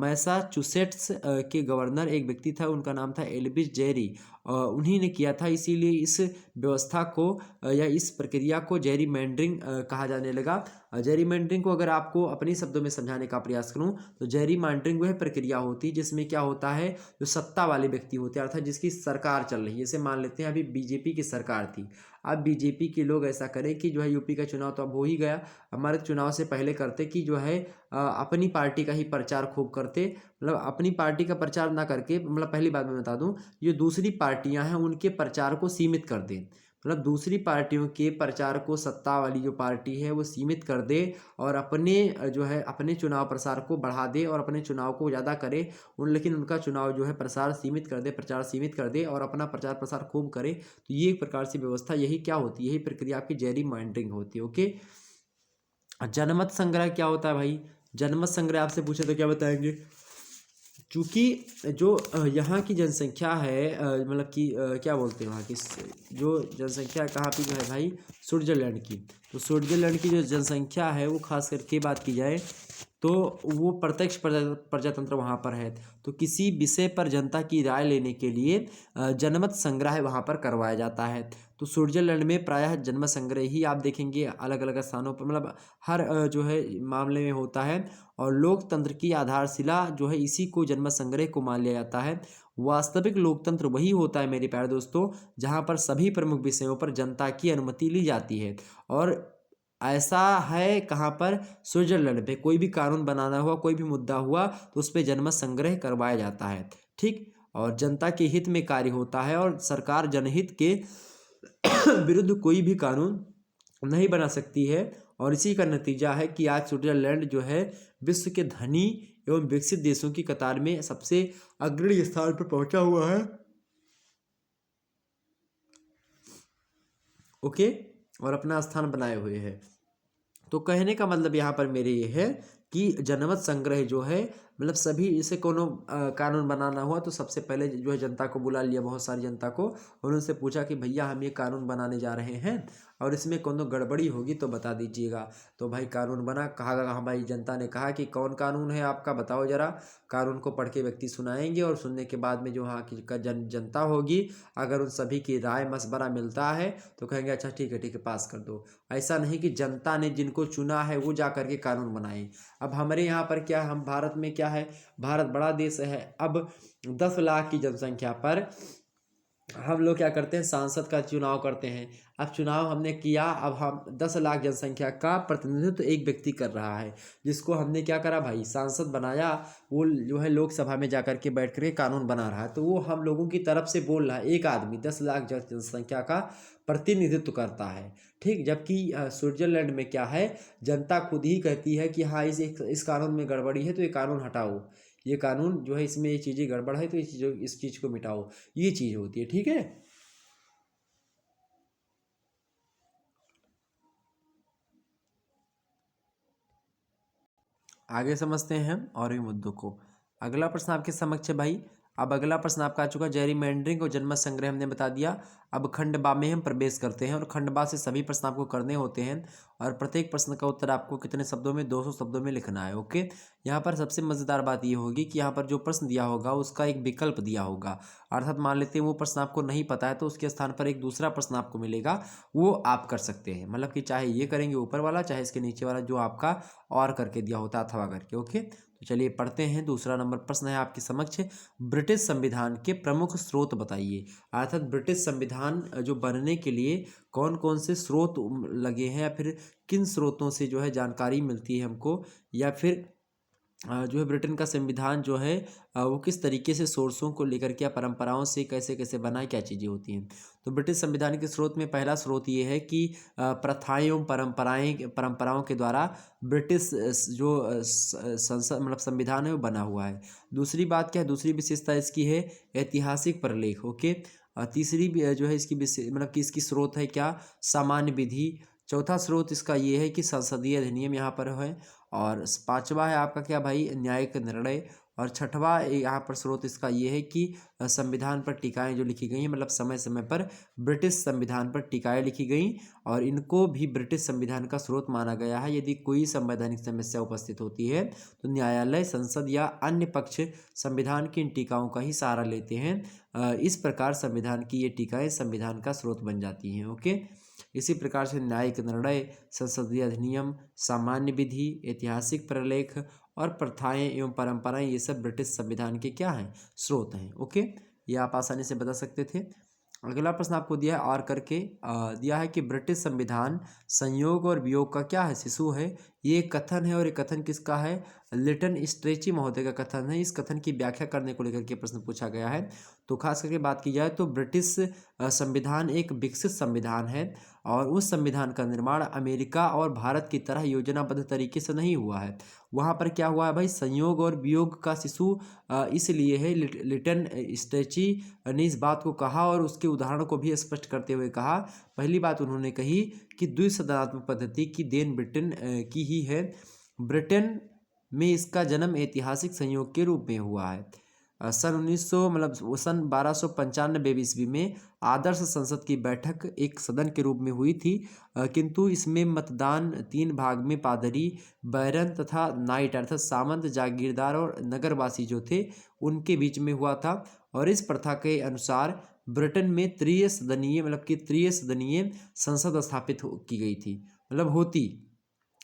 मैसाचुसेट्स के गवर्नर एक व्यक्ति था, उनका नाम था एल्विस जेरी, उन्हीं ने किया था। इसीलिए इस व्यवस्था को या इस प्रक्रिया को जेरी मैंडरिंग कहा जाने लगा। जेरी मैंडरिंग को अगर आपको अपने शब्दों में समझाने का प्रयास करूं तो जेरी मैंडरिंग वह प्रक्रिया होती है जिसमें क्या होता है, जो सत्ता वाले व्यक्ति होते हैं अर्थात जिसकी सरकार चल रही है, जैसे मान लेते हैं अभी बीजेपी की सरकार थी, अब बीजेपी के लोग ऐसा करें कि जो है यूपी का चुनाव तो अब हो ही गया, हमारे चुनाव से पहले करते कि जो है अपनी पार्टी का ही प्रचार खूब करते, मतलब अपनी पार्टी का प्रचार ना करके, मतलब पहली बात मैं बता दूं, जो दूसरी पार्टियां हैं उनके प्रचार को सीमित कर दें, मतलब दूसरी पार्टियों के प्रचार को सत्ता वाली जो पार्टी है वो सीमित कर दे और अपने जो है अपने चुनाव प्रसार को बढ़ा दे और अपने चुनाव को ज़्यादा करे लेकिन उनका चुनाव जो है प्रसार सीमित कर दे, प्रचार सीमित कर दे और अपना प्रचार प्रसार खूब करे। तो ये एक प्रकार से व्यवस्था, यही क्या होती है, यही प्रक्रिया आपकी जेरी मैंडरिंग होती है। ओके, जनमत संग्रह क्या होता है भाई, जनमत संग्रह आपसे पूछे तो क्या बताएंगे। चूँकि जो यहाँ की जनसंख्या है मतलब कि क्या बोलते हैं वहाँ की जो जनसंख्या कहाँ पे जो है भाई, स्विट्जरलैंड की, तो स्विट्जरलैंड की जो जनसंख्या है वो खास करके बात की जाए तो वो प्रत्यक्ष प्रजातंत्र वहाँ पर है। तो किसी विषय पर जनता की राय लेने के लिए जनमत संग्रह वहाँ पर करवाया जाता है। तो स्विट्जरलैंड में प्रायः जनमत संग्रह ही आप देखेंगे अलग अलग स्थानों पर, मतलब हर जो है मामले में होता है और लोकतंत्र की आधारशिला जो है इसी को जनमत संग्रह को मान लिया जाता है। वास्तविक लोकतंत्र वही होता है मेरे प्यारे दोस्तों जहाँ पर सभी प्रमुख विषयों पर जनता की अनुमति ली जाती है और ऐसा है कहाँ पर, स्विट्जरलैंड पे कोई भी कानून बनाना हुआ, कोई भी मुद्दा हुआ तो उस पर जनमत संग्रह करवाया जाता है। ठीक, और जनता के हित में कार्य होता है और सरकार जनहित के विरुद्ध कोई भी कानून नहीं बना सकती है और इसी का नतीजा है कि आज स्विट्जरलैंड जो है विश्व के धनी एवं विकसित देशों की कतार में सबसे अग्रणी स्थान पर पहुंचा हुआ है। ओके, और अपना स्थान बनाए हुए है। तो कहने का मतलब यहाँ पर मेरे ये है कि जनमत संग्रह जो है मतलब सभी इसे कोनो कानून बनाना हुआ तो सबसे पहले जो है जनता को बुला लिया, बहुत सारी जनता को, और उनसे पूछा कि भैया हम ये कानून बनाने जा रहे हैं और इसमें कोनो गड़बड़ी होगी तो बता दीजिएगा। तो भाई कानून बना, कहा हाँ भाई, जनता ने कहा कि कौन कानून है आपका बताओ जरा। कानून को पढ़ के व्यक्ति सुनाएंगे और सुनने के बाद में जो वहाँ की जनता होगी अगर उन सभी की राय मशवरा मिलता है तो कहेंगे अच्छा ठीक है पास कर दो। ऐसा नहीं कि जनता ने जिनको चुना है वो जा करके कानून बनाए। अब हमारे यहाँ पर क्या है, हम भारत में क्या है, भारत बड़ा देश है, अब 10 लाख की जनसंख्या पर हम लोग क्या करते हैं, सांसद का चुनाव करते हैं। अब चुनाव हमने किया, अब हम 10 लाख जनसंख्या का प्रतिनिधित्व तो एक व्यक्ति कर रहा है, जिसको हमने क्या करा भाई, सांसद बनाया। वो जो है लोकसभा में जाकर के बैठ कर के कानून बना रहा है, तो वो हम लोगों की तरफ से बोल रहा है। एक आदमी 10 लाख जनसंख्या का प्रतिनिधित्व करता है, ठीक। जबकि स्विट्जरलैंड में क्या है, जनता खुद ही कहती है कि हाँ इस कानून में गड़बड़ी है तो ये कानून हटाओ, ये कानून जो है इसमें ये चीज़ें गड़बड़ है तो इस चीज़ को मिटाओ, ये चीज़ होती है, ठीक है। आगे समझते हैं हम और भी मुद्दों को। अगला प्रश्न आपके समक्ष है भाई। अब अगला प्रश्न आपका आ चुका, जेरीमैंडरिंग और जनमत संग्रह हमने बता दिया। अब खंड बा में हम प्रवेश करते हैं और खंड बा से सभी प्रश्न आपको करने होते हैं और प्रत्येक प्रश्न का उत्तर आपको कितने शब्दों में, 200 शब्दों में लिखना है। ओके। यहाँ पर सबसे मज़ेदार बात ये होगी कि यहाँ पर जो प्रश्न दिया होगा उसका एक विकल्प दिया होगा। अर्थात मान लेते हैं वो प्रश्न आपको नहीं पता है तो उसके स्थान पर एक दूसरा प्रश्न आपको मिलेगा, वो आप कर सकते हैं। मतलब कि चाहे ये करेंगे ऊपर वाला, चाहे इसके नीचे वाला जो आपका और करके दिया होता है अथवा करके। ओके, तो चलिए पढ़ते हैं। दूसरा नंबर प्रश्न है आपके समक्ष, ब्रिटिश संविधान के प्रमुख स्रोत बताइए। अर्थात ब्रिटिश संविधान जो बनने के लिए कौन कौन से स्रोत लगे हैं, या फिर किन स्रोतों से जो है जानकारी मिलती है हमको, या फिर जो है ब्रिटेन का संविधान जो है वो किस तरीके से सोर्सों को लेकर के या परंपराओं से कैसे कैसे बना है, क्या चीज़ें होती हैं। तो ब्रिटिश संविधान के स्रोत में पहला स्रोत ये है कि प्रथाएं एवं परंपराओं के द्वारा ब्रिटिश जो संसद मतलब संविधान है वो बना हुआ है। दूसरी बात क्या है, दूसरी विशेषता इसकी है ऐतिहासिक प्रलेख। ओके। तीसरी जो है इसकी मतलब कि इसकी स्रोत है क्या, सामान्य विधि। चौथा स्रोत इसका ये है कि संसदीय अधिनियम यहाँ पर है। और पांचवा है आपका क्या भाई, न्यायिक निर्णय। और छठवा यहाँ पर स्रोत इसका ये है कि संविधान पर टीकाएं जो लिखी गई हैं, मतलब समय समय पर ब्रिटिश संविधान पर टीकाएं लिखी गई और इनको भी ब्रिटिश संविधान का स्रोत माना गया है। यदि कोई संवैधानिक समस्या उपस्थित होती है तो न्यायालय, संसद या अन्य पक्ष संविधान की इन टीकाओं का ही सहारा लेते हैं। इस प्रकार संविधान की ये टीकाएं संविधान का स्रोत बन जाती हैं। ओके। इसी प्रकार से न्यायिक निर्णय, संसदीय अधिनियम, सामान्य विधि, ऐतिहासिक प्रलेख और प्रथाएं एवं परंपराएं, ये सब ब्रिटिश संविधान के क्या हैं, स्रोत हैं। ओके, ये आप आसानी से बता सकते थे। अगला प्रश्न आपको दिया है और करके दिया है कि ब्रिटिश संविधान संयोग और वियोग का क्या है, शिशु है। ये एक कथन है और ये कथन किसका है, लिटन स्ट्रेची महोदय का कथन है। इस कथन की व्याख्या करने को लेकर के प्रश्न पूछा गया है। तो खास करके बात की जाए तो ब्रिटिश संविधान एक विकसित संविधान है और उस संविधान का निर्माण अमेरिका और भारत की तरह योजनाबद्ध तरीके से नहीं हुआ है। वहाँ पर क्या हुआ है भाई, संयोग और वियोग का शिशु इसलिए है। लिटन स्ट्रेची ने इस बात को कहा और उसके उदाहरण को भी स्पष्ट करते हुए कहा। पहली बात उन्होंने कही कि द्विसदनात्मक पद्धति की देन ब्रिटेन की ही है। ब्रिटेन में इसका जन्म ऐतिहासिक संयोग के रूप में हुआ है। सन 1900 मतलब सन 1295 ईस्वी में आदर्श संसद की बैठक एक सदन के रूप में हुई थी, किंतु इसमें मतदान 3 भाग में पादरी, बैरन तथा नाइट अर्थात सामंत, जागीरदार और नगरवासी जो थे उनके बीच में हुआ था। और इस प्रथा के अनुसार ब्रिटेन में त्रिय सदनीय संसद स्थापित की गई थी, मतलब होती।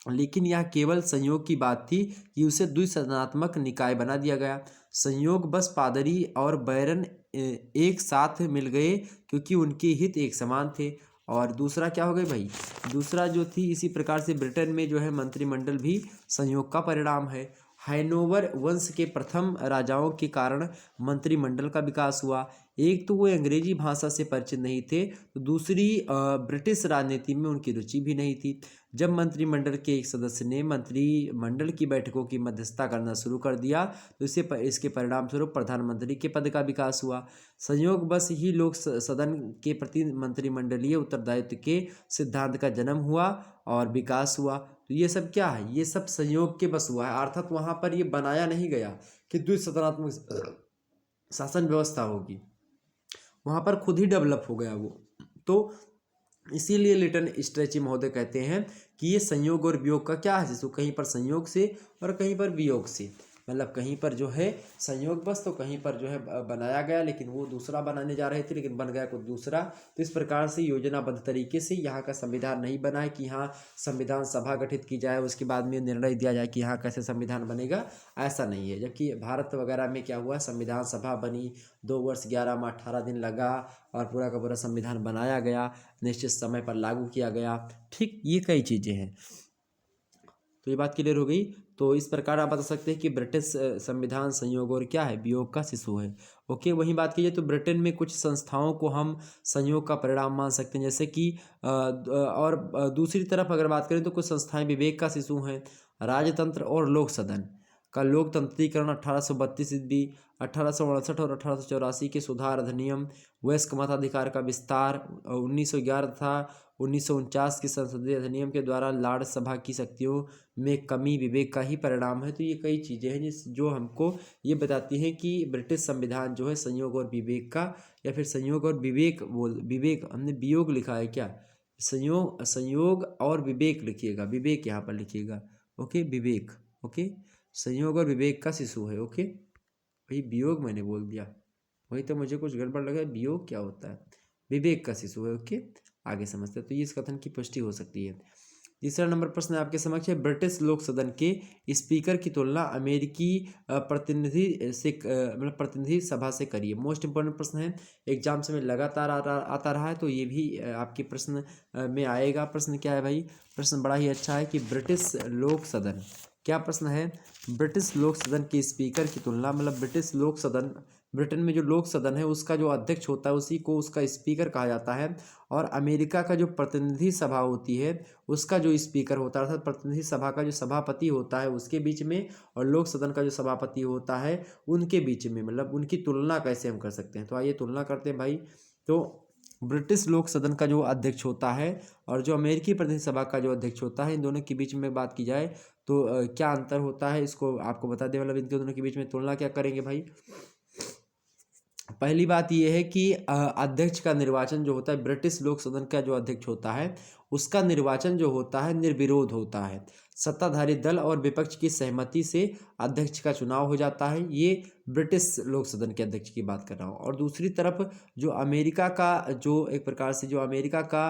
लेकिन यह केवल संयोग की बात थी कि उसे द्विसदनात्मक निकाय बना दिया गया। संयोग बस पादरी और बैरन एक साथ मिल गए क्योंकि उनके हित एक समान थे। और दूसरा क्या हो गई भाई, दूसरा जो थी इसी प्रकार से ब्रिटेन में जो है मंत्रिमंडल भी संयोग का परिणाम है। हैनोवर वंश के प्रथम राजाओं के कारण मंत्रिमंडल का विकास हुआ। एक तो वो अंग्रेजी भाषा से परिचित नहीं थे, तो दूसरी ब्रिटिश राजनीति में उनकी रुचि भी नहीं थी। जब मंत्रिमंडल के एक सदस्य ने मंत्रिमंडल की बैठकों की मध्यस्थता करना शुरू कर दिया तो इसके परिणाम स्वरूप प्रधानमंत्री के पद का विकास हुआ। संयोग बस ही लोक सदन के प्रति मंत्रिमंडलीय उत्तरदायित्व के सिद्धांत का जन्म हुआ और विकास हुआ। तो ये सब क्या है, ये सब संयोग के बस हुआ है। अर्थात वहाँ पर ये बनाया नहीं गया कि द्विसदनात्मक शासन व्यवस्था होगी, वहाँ पर खुद ही डेवलप हो गया वो। तो इसीलिए लिटन स्ट्रेची महोदय कहते हैं कि ये संयोग और वियोग का क्या है शिशु, कहीं पर संयोग से और कहीं पर वियोग से। मतलब कहीं पर जो है संयोगवश तो कहीं पर जो है बनाया गया, लेकिन वो दूसरा बनाने जा रहे थे लेकिन बन गया कुछ दूसरा। तो इस प्रकार से योजनाबद्ध तरीके से यहाँ का संविधान नहीं बना है कि यहाँ संविधान सभा गठित की जाए, उसके बाद में निर्णय दिया जाए कि यहाँ कैसे संविधान बनेगा, ऐसा नहीं है। जबकि भारत वगैरह में क्या हुआ, संविधान सभा बनी, 2 वर्ष 11 माह 18 दिन लगा और पूरा का पूरा संविधान बनाया गया, निश्चित समय पर लागू किया गया। ठीक, ये कई चीज़ें हैं। तो ये बात क्लियर हो गई। तो इस प्रकार आप बता सकते हैं कि ब्रिटिश संविधान संयोग और क्या है, वियोग का शिशु है। ओके, वहीं बात कीजिए तो ब्रिटेन में कुछ संस्थाओं को हम संयोग का परिणाम मान सकते हैं, जैसे कि दूसरी तरफ अगर बात करें तो कुछ संस्थाएं विवेक का शिशु हैं। राजतंत्र और लोक सदन का लोकतंत्रीकरण 1832 ईस्वी, 1868 और 1884 के सुधार अधिनियम, वयस्क मताधिकार का विस्तार, 1911 तथा 1949 के संसदीय अधिनियम के द्वारा लॉर्ड सभा की शक्तियों में कमी विवेक का ही परिणाम है। तो ये कई चीज़ें हैं जो हमको ये बताती हैं कि ब्रिटिश संविधान जो है संयोग और विवेक का, या फिर संयोग और विवेक हमने वियोग लिखा है क्या, संयोग और विवेक लिखिएगा, विवेक यहाँ पर लिखिएगा। ओके, विवेक। ओके, संयोग और विवेक का शिशु है। ओके, वही वियोग मैंने बोल दिया, वही तो मुझे कुछ गड़बड़ लगा, वियोग क्या होता है, विवेक का शिशु है। ओके, आगे समझते हैं। तो ये इस कथन की पुष्टि हो सकती है। तीसरा नंबर प्रश्न आपके समक्ष है, ब्रिटिश लोक सदन के स्पीकर की तुलना अमेरिकी प्रतिनिधि से मतलब प्रतिनिधि सभा से करिए। मोस्ट इंपॉर्टेंट प्रश्न है, एग्जाम्स में लगातार आता रहा है, तो ये भी आपके प्रश्न में आएगा। प्रश्न क्या है भाई, प्रश्न बड़ा ही अच्छा है कि ब्रिटिश लोक सदन, क्या प्रश्न है, ब्रिटिश लोक सदन के स्पीकर की तुलना, मतलब ब्रिटिश लोक सदन, ब्रिटेन में जो लोक सदन है उसका जो अध्यक्ष होता है उसी को उसका स्पीकर कहा जाता है, और अमेरिका का जो प्रतिनिधि सभा होती है उसका जो स्पीकर होता है, अर्थात प्रतिनिधि सभा का जो सभापति होता है उसके बीच में, और लोक सदन का जो सभापति होता है उनके बीच में, मतलब उनकी तुलना कैसे हम कर सकते हैं। तो आइए तुलना करते हैं भाई। तो ब्रिटिश लोक सदन का जो अध्यक्ष होता है और जो अमेरिकी प्रतिनिधि सभा का जो अध्यक्ष होता है, इन दोनों के बीच में बात की जाए तो क्या अंतर होता है, इसको आपको बता दें, मतलब इनके दोनों के बीच में तुलना क्या करेंगे भाई। पहली बात यह है कि अध्यक्ष का निर्वाचन जो होता है, ब्रिटिश लोक सदन का जो अध्यक्ष होता है उसका निर्वाचन जो होता है निर्विरोध होता है, सत्ताधारी दल और विपक्ष की सहमति से अध्यक्ष का चुनाव हो जाता है। ये ब्रिटिश लोक सदन के अध्यक्ष की बात कर रहा हूँ। और दूसरी तरफ जो अमेरिका का, जो एक प्रकार से जो अमेरिका का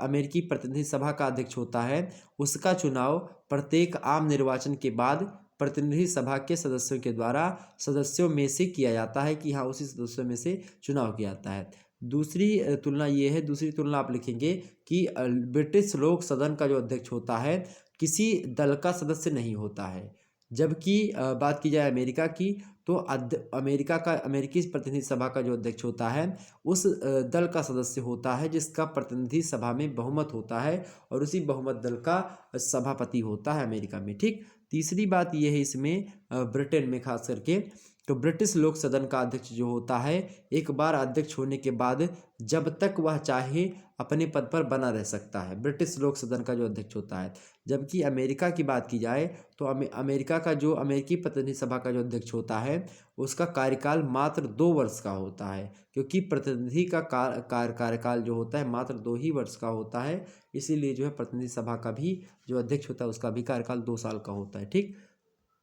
अमेरिकी प्रतिनिधि सभा का अध्यक्ष होता है उसका चुनाव प्रत्येक आम निर्वाचन के बाद प्रतिनिधि सभा के सदस्यों के द्वारा सदस्यों में से किया जाता है, कि हाँ उसी सदस्यों में से चुनाव किया जाता है। दूसरी तुलना ये है, दूसरी तुलना आप लिखेंगे कि ब्रिटिश लोक सदन का जो अध्यक्ष होता है किसी दल का सदस्य नहीं होता है, जबकि बात की जाए अमेरिका की तो अमेरिका का, अमेरिकी प्रतिनिधि सभा का जो अध्यक्ष होता है उस दल का सदस्य होता है जिसका प्रतिनिधि सभा में बहुमत होता है, और उसी बहुमत दल का सभापति होता है अमेरिका में। ठीक, तीसरी बात यह है इसमें ब्रिटेन में खास करके, तो ब्रिटिश लोक सदन का अध्यक्ष जो होता है एक बार अध्यक्ष होने के बाद जब तक वह चाहे अपने पद पर बना रह सकता है, ब्रिटिश लोक सदन का जो अध्यक्ष होता है। जबकि अमेरिका की बात की जाए तो अमेरिका का जो अमेरिकी प्रतिनिधि सभा का जो अध्यक्ष होता है उसका कार्यकाल मात्र 2 वर्ष का होता है, क्योंकि प्रतिनिधि का कार्यकाल जो होता है मात्र 2 ही वर्ष का होता है, इसीलिए जो है प्रतिनिधि सभा का भी जो अध्यक्ष होता है उसका भी कार्यकाल 2 साल का होता है। ठीक,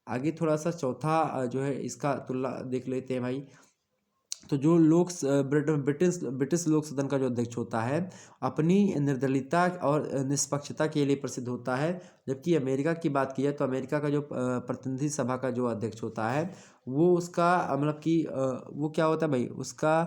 आगे थोड़ा सा चौथा जो है इसका तुलना देख लेते हैं भाई। तो जो ब्रिटिश लोक सदन का जो अध्यक्ष होता है अपनी निर्दलीयता और निष्पक्षता के लिए प्रसिद्ध होता है, जबकि अमेरिका की बात की जाए तो अमेरिका का जो प्रतिनिधि सभा का जो अध्यक्ष होता है वो उसका मतलब कि वो क्या होता है भाई, उसका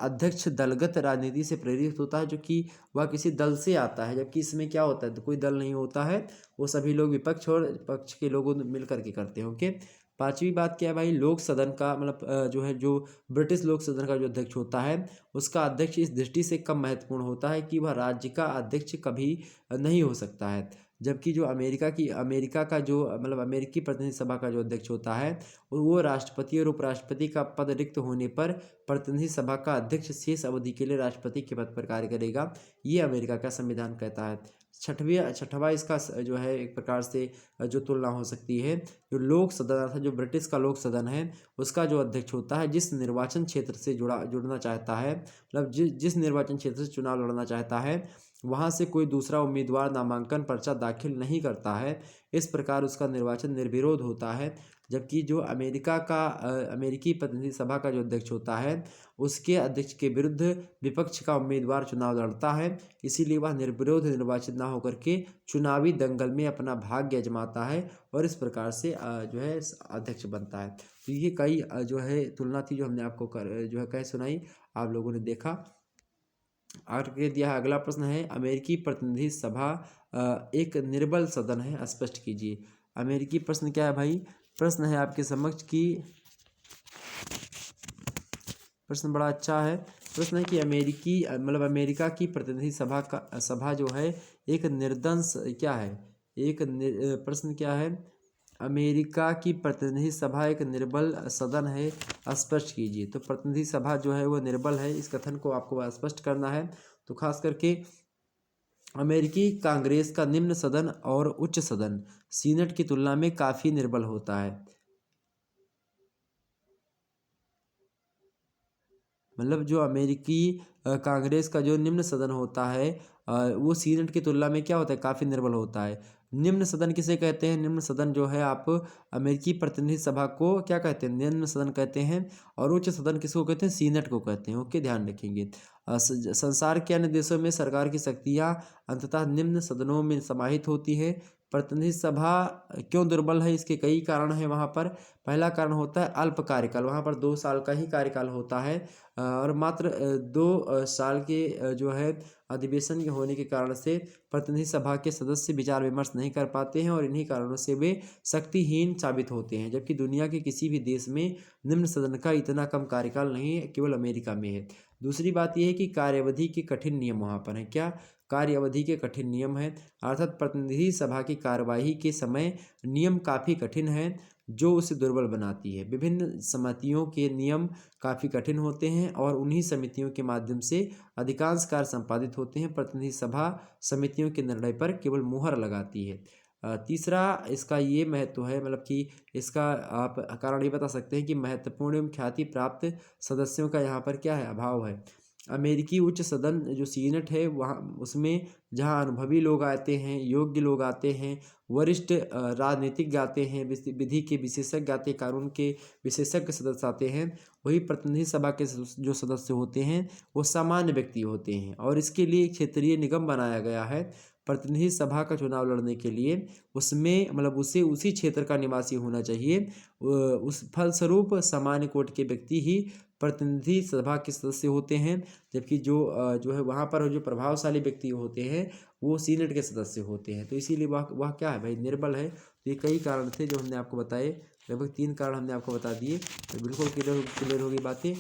अध्यक्ष दलगत राजनीति से प्रेरित होता है, जो कि वह किसी दल से आता है, जबकि इसमें क्या होता है तो कोई दल नहीं होता है, वो सभी लोग विपक्ष और पक्ष के लोगों मिल करके करते हैं। ओके, पांचवी बात क्या है भाई, लोक सदन का मतलब जो है जो ब्रिटिश लोक सदन का जो अध्यक्ष होता है उसका अध्यक्ष इस दृष्टि से कम महत्वपूर्ण होता है कि वह राज्य का अध्यक्ष कभी नहीं हो सकता है, जबकि जो अमेरिका का जो मतलब अमेरिकी प्रतिनिधि सभा का जो अध्यक्ष होता है वो राष्ट्रपति और उपराष्ट्रपति का पद रिक्त होने पर प्रतिनिधि सभा का अध्यक्ष शेष अवधि के लिए राष्ट्रपति के पद पर कार्य करेगा, ये अमेरिका का संविधान कहता है। छठवां इसका जो है एक प्रकार से जो तुलना हो सकती है, जो लोक सदन अर्थात जो ब्रिटिश का लोक सदन है उसका जो अध्यक्ष होता है जिस निर्वाचन क्षेत्र से जुड़ना चाहता है, मतलब जिस निर्वाचन क्षेत्र से चुनाव लड़ना चाहता है वहाँ से कोई दूसरा उम्मीदवार नामांकन पर्चा दाखिल नहीं करता है। इस प्रकार उसका निर्वाचन निर्विरोध होता है। जबकि जो अमेरिकी प्रतिनिधि सभा का जो अध्यक्ष होता है, उसके अध्यक्ष के विरुद्ध विपक्ष का उम्मीदवार चुनाव लड़ता है, इसीलिए वह निर्विरोध निर्वाचित ना होकर के चुनावी दंगल में अपना भाग्य आजमाता है और इस प्रकार से जो है अध्यक्ष बनता है। तो ये कई जो है तुलना थी जो हमने आपको जो है कह सुनाई, आप लोगों ने देखा। आगे दिया अगला प्रश्न है, अमेरिकी प्रतिनिधि सभा एक निर्बल सदन है, स्पष्ट कीजिए। अमेरिकी प्रश्न क्या है भाई? प्रश्न है आपके समक्ष कि प्रश्न बड़ा अच्छा है। प्रश्न है कि अमेरिका की प्रतिनिधि सभा जो है एक निर्दंस क्या है? प्रश्न क्या है? अमेरिका की प्रतिनिधि सभा एक निर्बल सदन है, स्पष्ट कीजिए। तो प्रतिनिधि सभा जो है वो निर्बल है, इस कथन को आपको स्पष्ट करना है। तो खास करके अमेरिकी कांग्रेस का निम्न सदन और उच्च सदन सीनेट की तुलना में काफ़ी निर्बल होता है। मतलब जो अमेरिकी कांग्रेस का जो निम्न सदन होता है वो सीनेट की तुलना में क्या होता है? काफ़ी निर्बल होता है। निम्न सदन किसे कहते हैं? निम्न सदन जो है आप अमेरिकी प्रतिनिधि सभा को क्या कहते हैं? निम्न सदन कहते हैं। और उच्च सदन किसको कहते हैं? सीनेट को कहते हैं। ओके, ध्यान रखेंगे। संसार के अन्य देशों में सरकार की शक्तियाँ अंततः निम्न सदनों में समाहित होती है। प्रतिनिधि सभा क्यों दुर्बल है? इसके कई कारण हैं वहाँ पर। पहला कारण होता है अल्प कार्यकाल, वहाँ पर 2 साल का ही कार्यकाल होता है और मात्र 2 साल के जो है अधिवेशन के होने के कारण से प्रतिनिधि सभा के सदस्य विचार विमर्श नहीं कर पाते हैं और इन्हीं कारणों से वे शक्तिहीन साबित होते हैं। जबकि दुनिया के किसी भी देश में निम्न सदन का इतना कम कार्यकाल नहीं है, केवल अमेरिका में है। दूसरी बात यह है कि कार्यावधि के कठिन नियम वहाँ पर हैं। क्या? कार्यावधि के कठिन नियम हैं, अर्थात प्रतिनिधि सभा की कार्यवाही के समय नियम काफ़ी कठिन हैं, जो उसे दुर्बल बनाती है। विभिन्न समितियों के नियम काफ़ी कठिन होते हैं और उन्हीं समितियों के माध्यम से अधिकांश कार्य संपादित होते हैं। प्रतिनिधि सभा समितियों के निर्णय पर केवल मुहर लगाती है। तीसरा इसका ये महत्व है, मतलब कि इसका आप कारण ये बता सकते हैं कि महत्वपूर्ण एवं ख्याति प्राप्त सदस्यों का यहाँ पर क्या है? अभाव है। अमेरिकी उच्च सदन जो सीनेट है वहाँ उसमें जहाँ अनुभवी लोग आते हैं, योग्य लोग आते हैं, वरिष्ठ राजनीतिज्ञ आते हैं, विधि के विशेषज्ञ आते हैं, कानून के विशेषज्ञ सदस्य आते हैं, वही प्रतिनिधि सभा के जो सदस्य होते हैं वो सामान्य व्यक्ति होते हैं। और इसके लिए क्षेत्रीय निगम बनाया गया है। प्रतिनिधि सभा का चुनाव लड़ने के लिए उसमें मतलब उसे उसी क्षेत्र का निवासी होना चाहिए। उस फलस्वरूप सामान्य कोटि के व्यक्ति ही प्रतिनिधि सभा के सदस्य होते हैं, जबकि जो है वहाँ पर जो प्रभावशाली व्यक्ति होते हैं वो सीनेट के सदस्य होते हैं। तो इसीलिए वह क्या है भाई? निर्बल है। तो ये कई कारण थे जो हमने आपको बताए, लगभग 3 कारण हमने आपको बता दिए। तो बिल्कुल क्लियर होगी बातें।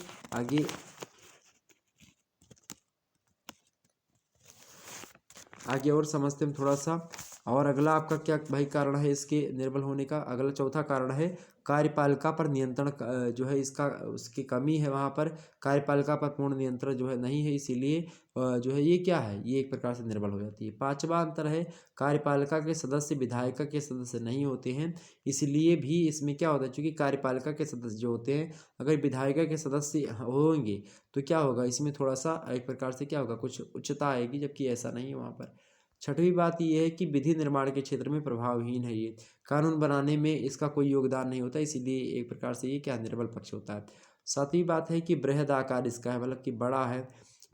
आगे और समझते हैं थोड़ा सा। और अगला आपका क्या भाई कारण है इसके निर्बल होने का? अगला चौथा कारण है कार्यपालिका पर नियंत्रण जो है उसकी कमी है। वहाँ पर कार्यपालिका पर पूर्ण नियंत्रण जो है नहीं है, इसीलिए जो है ये क्या है? ये एक प्रकार से निर्बल हो जाती है। 5वां अंतर है कार्यपालिका के सदस्य विधायिका के सदस्य नहीं होते हैं, इसलिए भी इसमें क्या होता है? चूँकि कार्यपालिका के सदस्य जो होते हैं अगर विधायिका के सदस्य होंगे तो क्या होगा? इसमें थोड़ा सा एक प्रकार से क्या होगा? कुछ उच्चता आएगी, जबकि ऐसा नहीं है वहाँ पर। 6वीं बात ये है कि विधि निर्माण के क्षेत्र में प्रभावहीन है ये, कानून बनाने में इसका कोई योगदान नहीं होता, इसीलिए एक प्रकार से ये क्या निर्बल पक्ष होता है। 7वीं बात है कि बृहद आकार इसका है, मतलब कि बड़ा है।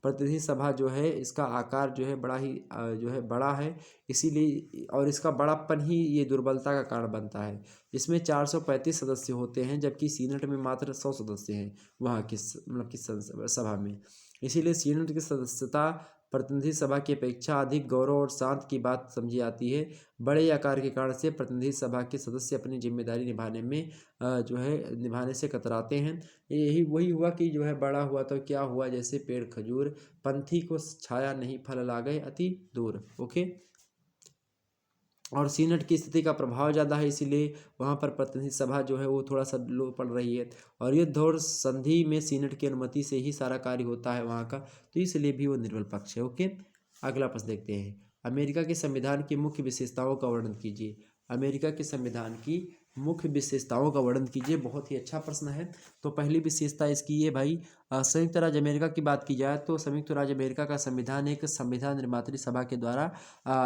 प्रतिनिधि सभा जो है इसका आकार जो है बड़ा ही जो है बड़ा है, इसीलिए और इसका बड़ापन ही ये दुर्बलता का कारण बनता है। इसमें 435 सदस्य होते हैं, जबकि सीनेट में मात्र 100 सदस्य हैं वहाँ की मतलब कि सभा में। इसीलिए सीनेट की सदस्यता प्रतिनिधि सभा की अपेक्षा अधिक गौरव और शांत की बात समझी जाती है। बड़े आकार के कारण से प्रतिनिधि सभा के सदस्य अपनी जिम्मेदारी निभाने में जो है निभाने से कतराते हैं। यही वही हुआ कि जो है बड़ा हुआ तो क्या हुआ? जैसे पेड़ खजूर, पंथी को छाया नहीं, फल ला गए अति दूर। ओके। और सीनेट की स्थिति का प्रभाव ज़्यादा है, इसीलिए वहाँ पर प्रतिनिधि सभा जो है वो थोड़ा सा लो पड़ रही है। और युद्ध और संधि में सीनेट की अनुमति से ही सारा कार्य होता है वहाँ का, तो इसलिए भी वो निर्बल पक्ष है। ओके, अगला प्रश्न देखते हैं। अमेरिका के संविधान की मुख्य विशेषताओं का वर्णन कीजिए। अमेरिका के संविधान की मुख्य विशेषताओं का वर्णन कीजिए। बहुत ही अच्छा प्रश्न है। तो पहली विशेषता इसकी ये भाई, संयुक्त राज्य अमेरिका की बात की जाए तो संयुक्त राज्य अमेरिका का संविधान एक संविधान निर्मात्री सभा के द्वारा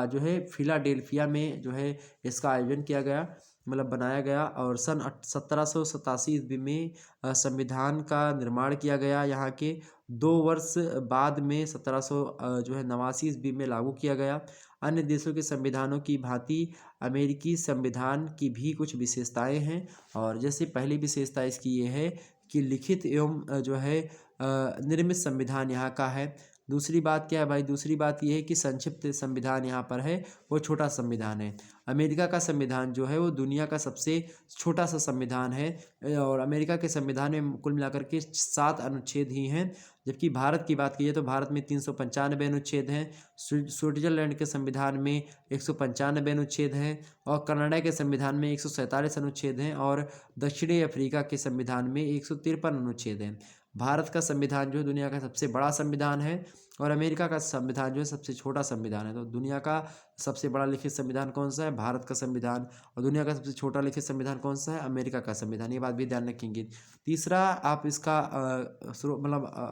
जो है फिलाडेल्फिया में जो है इसका आयोजन किया गया, मतलब बनाया गया। और सन 1787 ईस्वी में संविधान का निर्माण किया गया। यहाँ के 2 वर्ष बाद में 1700 जो है 89 ईस्वी में लागू किया गया। अन्य देशों के संविधानों की भांति अमेरिकी संविधान की भी कुछ विशेषताएं हैं। और जैसे पहली विशेषता इसकी ये है कि लिखित एवं जो है निर्मित संविधान यहाँ का है। दूसरी बात क्या है भाई, दूसरी बात ये है कि संक्षिप्त संविधान यहाँ पर है, वो छोटा संविधान है। अमेरिका का संविधान जो है वो दुनिया का सबसे छोटा सा संविधान है। और अमेरिका के संविधान में कुल मिलाकर के 7 अनुच्छेद ही हैं। जबकि भारत की बात कीजिए तो भारत में 395 अनुच्छेद हैं। स्विट्जरलैंड के संविधान में 195 अनुच्छेद हैं। और कनाडा के संविधान में 147 अनुच्छेद हैं। और दक्षिणी अफ्रीका के संविधान में 153 अनुच्छेद हैं। भारत का संविधान जो है दुनिया का सबसे बड़ा संविधान है, और अमेरिका का संविधान जो है सबसे छोटा संविधान है। तो दुनिया का सबसे बड़ा लिखित संविधान कौन सा है? भारत का संविधान। और दुनिया का सबसे छोटा लिखित संविधान कौन सा है? अमेरिका का संविधान। ये बात भी ध्यान रखेंगे। तीसरा आप इसका